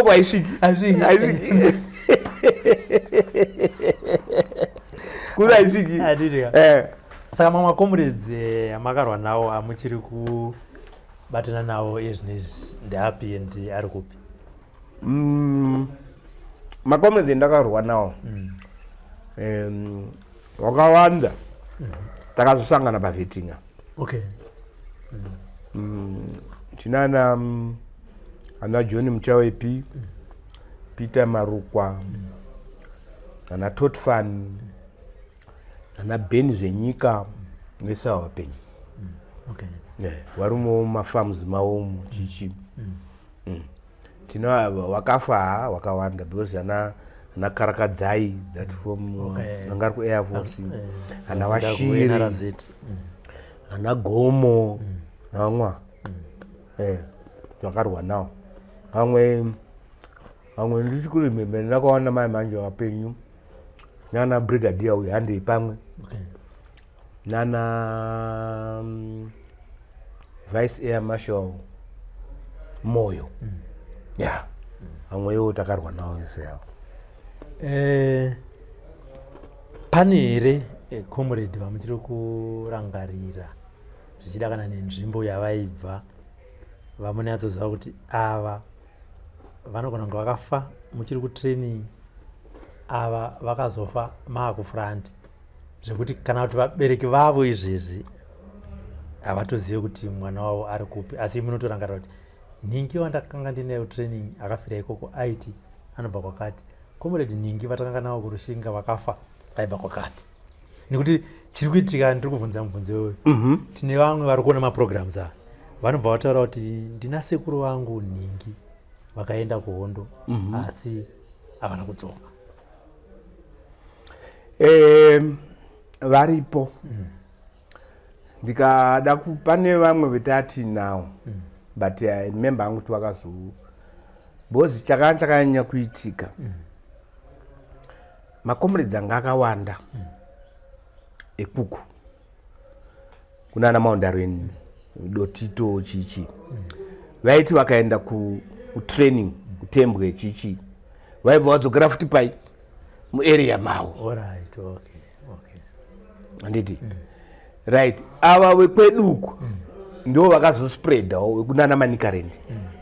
haisviki kuna haisviki. Saka mamwe comrades amakarwa nawo amuchiri kubatana nawo ezvinezvi ndeapi and ari kupi? Makomrades ndakarwa nawo wakawanda takazosangana paVhetinga. Okay. Tinana ana John Muchawepi, Peter Marukwa, ana Totfan, ana Ben Zenyika ngesawa wapenyu. Okay. Warumo mafarms mawo chichi. Tina wakafa wakawanda because ana Karakadzai that from Ngarku Air Force, ana Washiri, ana Gomo, amwa twakarwa nawo amwe ndiri kurimembe ndakaona mai manje wapenyu nana brigadier uyu handei pamwe nana vice air marshal Moyo amwewo takarwa nawo yose yawo. Pane here comrade vamuchiri kurangarira zvichida kana nenzvimbo yavaibva vamunatsoziva kuti ava vanogona kunge vakafa muchiri kutraining, ava vakazofa maakufront, zvekuti kana kuti vabereki vavo izvezvi havatozive kuti mwana wavo ari kupi, asi munotorangarira kuti Ningi wandakanga ndinayo training akafira ikoko aiti anobva kwakati, comrade Ningi vatakanga navo kurushinga vakafa vaibva kwakati. Nekuti chiri kuitika ndiri kubvunza mubvunzo iwoyo, tine vamwe vari kuona maprograms ava vanobva vataura kuti ndina sekuru vangu Ningi vakaenda kuhondo asi havana kudzoka. Varipo ndikada pane vamwe vetati nawo but I remember hangu kuti vakazo bozi chakanyanya kuitika makomrades anga akawanda ekuku kunana Maundarweni Dotito chichi vaiti vakaenda kutraining kutembwe chichi vaibva vadzokera futi pai muarea mavo. Alright, okay. Anditi right ava vekweduku ndo vakazospreadawo wekunana Manicaland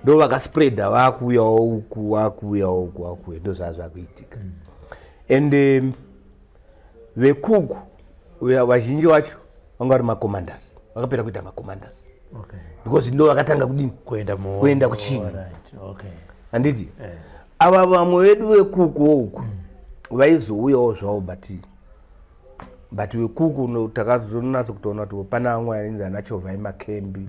ndo vakaspreada vakuuyawo uku vakuuya ndo zvazvakuitika and vekuku vazhinji vacho vanga vari macommanders, vakapera kuita macommanders because ndo vakatanga kudini kuenda kuchini. Anditi ava vamwe vedu vekuku uku vaizouyawo zvavo but vekuku takazonatsa kutoona kuti pana amwe ainzi anachovhai makembi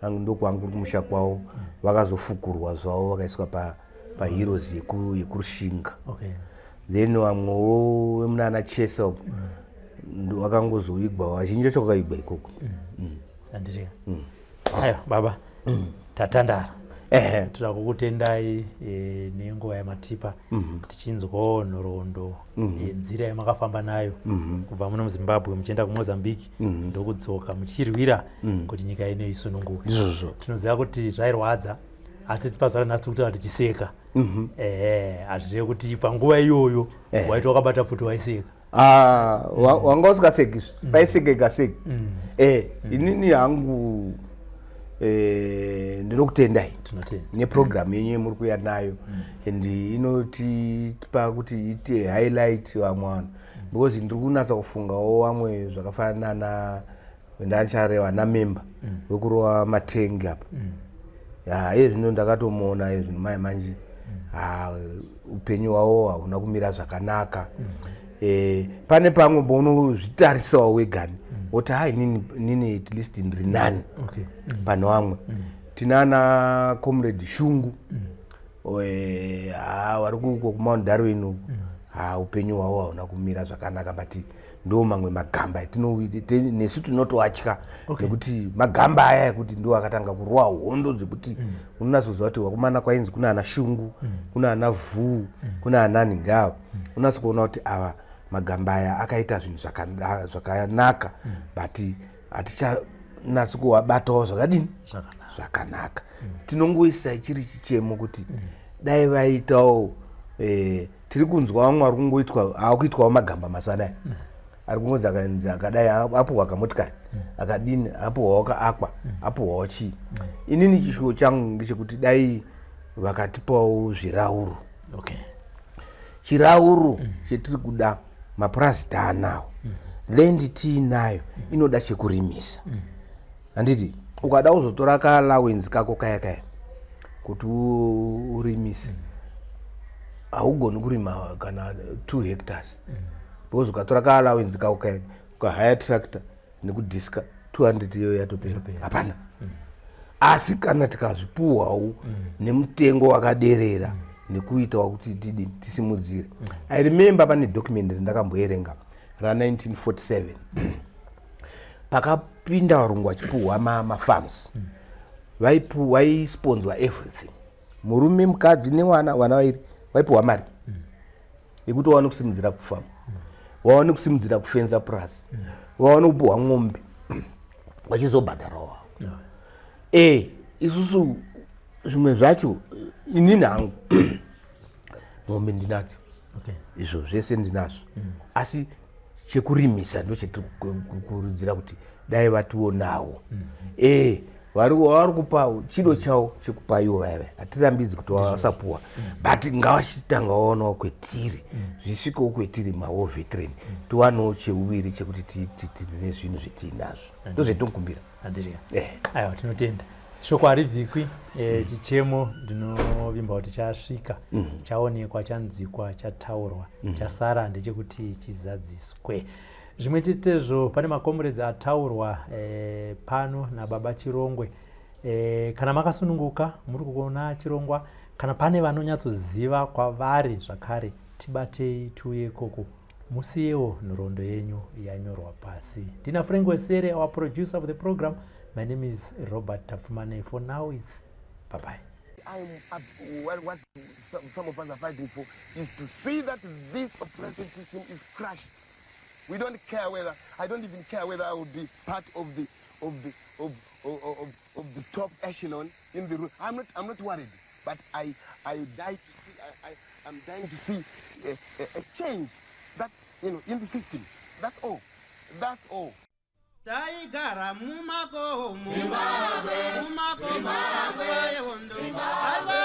ndokwangu kumusha kwavo vakazofukurwa zvavo vakaiswa paheroes yekurushinga. Then vamwewo vemunana Chesa vakangozoigwa, vazhinji vacho vakaigwa ikoko. Aiwa baba tatandara toda kukutendai nenguva yamatipa tichinzwawo nhoroondo yenzira yamakafamba nayo kubva muno muZimbabwe muchienda kuMozambique ndokudzoka muchirwira kuti nyika ino isununguke. Tinoziva kuti zvairwadza asi pazuva ranhasi tikutaura tichiseka. Hazvireve kuti panguva iyoyo waiti wakabata futi waiseka. Wanga usikaseki paiseka ikaseki. Inini hangu ndinokutendai neprogram yenyu muri kuya nayo and inotipa kuti ite highlight vamwe vanhu because ndiri kunatsa kufungawo vamwe zvakafanana na ndanchareva namemba wekurova matengi apa zvino ndakatomuona izvi mai manje upenyu hwavo hauna kumira zvakanaka. Pane pamwe paunozvitarisawo wegani woti hai nini at least ndiri nani pano vamwe tinana comrade Shungu vari kuko kuMount Darwin uku upenyu hwavo hauna kumira zvakanaka but ndo mamwe magamba nesu tinotoatya nekuti magamba aya ekuti ndo akatanga kurwa hondo dzekuti unonasokuziva kuti wakumana kwainzi kuna ana Shungu kuna ana Vhuu kuna ana Ningava unasokuona kuti ava magamba aya akaita zvinhu zvakanaka but hatichanatsi kuwabatawo zvakadini zvakanaka tinongoisa chiri chichemo kuti dai vaitawo tiri kunzwa vamwe vari kungoitwa akuitwawo magamba masanaya ari kungonzi akanzi akadai apuhwa kamotikari akadini apuhwawo kaakwa apuhwawo chii inini chishuwo changu ngechekuti dai vakatipawo zvirauro chirauro chetiri kuda mapurazi taanawo lendi tiinayo inoda chekurimisa handiti ukada uzotora kaallowance kako kaya kuti urimise haugoni kurima kana 2 hectares because ukatora kaallowance kako kaya ukahaya tractor nekudiska 200 iyo yatopera hapana asi kana tikazvipuhwawo nemutengo wakaderera nekuitawo kuti tisimudzire I remember pane document randakamboerenga ra1947 pakapinda varungu vachipuhwa mafarms vaisponzwa everything murume mukadzi nevana vairi vaipuhwa mari yekuti vaone kusimudzira kufamu vaone kusimudzira kufenza purasi vaone kupuhwa ng'ombe vachizobhadharawo isusu zvimwe zvacho inini hangu ng'ombe ndinadzo izvo zvese ndinazvo asi chekurimisa ndo chetiri kukurudzira kuti dai vationawo vari kupawo chido chavo chekupa ivo vaya hatirambidzi kuti vasapuhwa but ngavachitanga waonawo kwetiri zvisvikewo kwetiri mawo veteran tiwanewo cheuviri chekuti tine zvinhu zvetiinazvo ndo zvetinokumbira aiwa tinotenda shoko haribvikwi chichemo ndinovimba kuti chasvika chaonekwa chanzikwa chataurwa chasara ndechekuti chizadziswe zvimwe chetezvo pane makomrades ataurwa pano nababa Chirongwe kana makasununguka muri kuona chirongwa kana pane vanonyatsoziva kwavari zvakare tibatei tiuye ikoko musiyewo nhoroondo yenyu yanyorwa pasi. Ndina Frank Wesere, our producer of the program. My name is Robert Tafumane. For now, it's bye-bye. What some of us are fighting for is to see that this oppressive system is crushed. We don't care whether, I don't even care whether I would be part of the top echelon in the room. I'm not worried, but I die to see. I'm dying to see a change that, you know, in the system. That's all. That's all. Taigara mumakomo Zimbabwe Zimbabwe yewondo Zimbabwe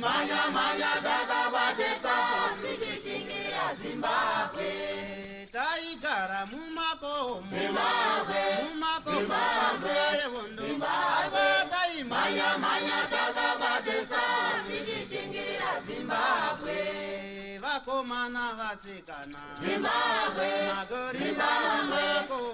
manya takabatesa tikichingira Zimbabwe Taigara mumakomo Zimbabwe yewondo Zimbabwe manya takabatesa tikichingira Zimbabwe vakomana vasikana Zimbabwe magorira mumakomo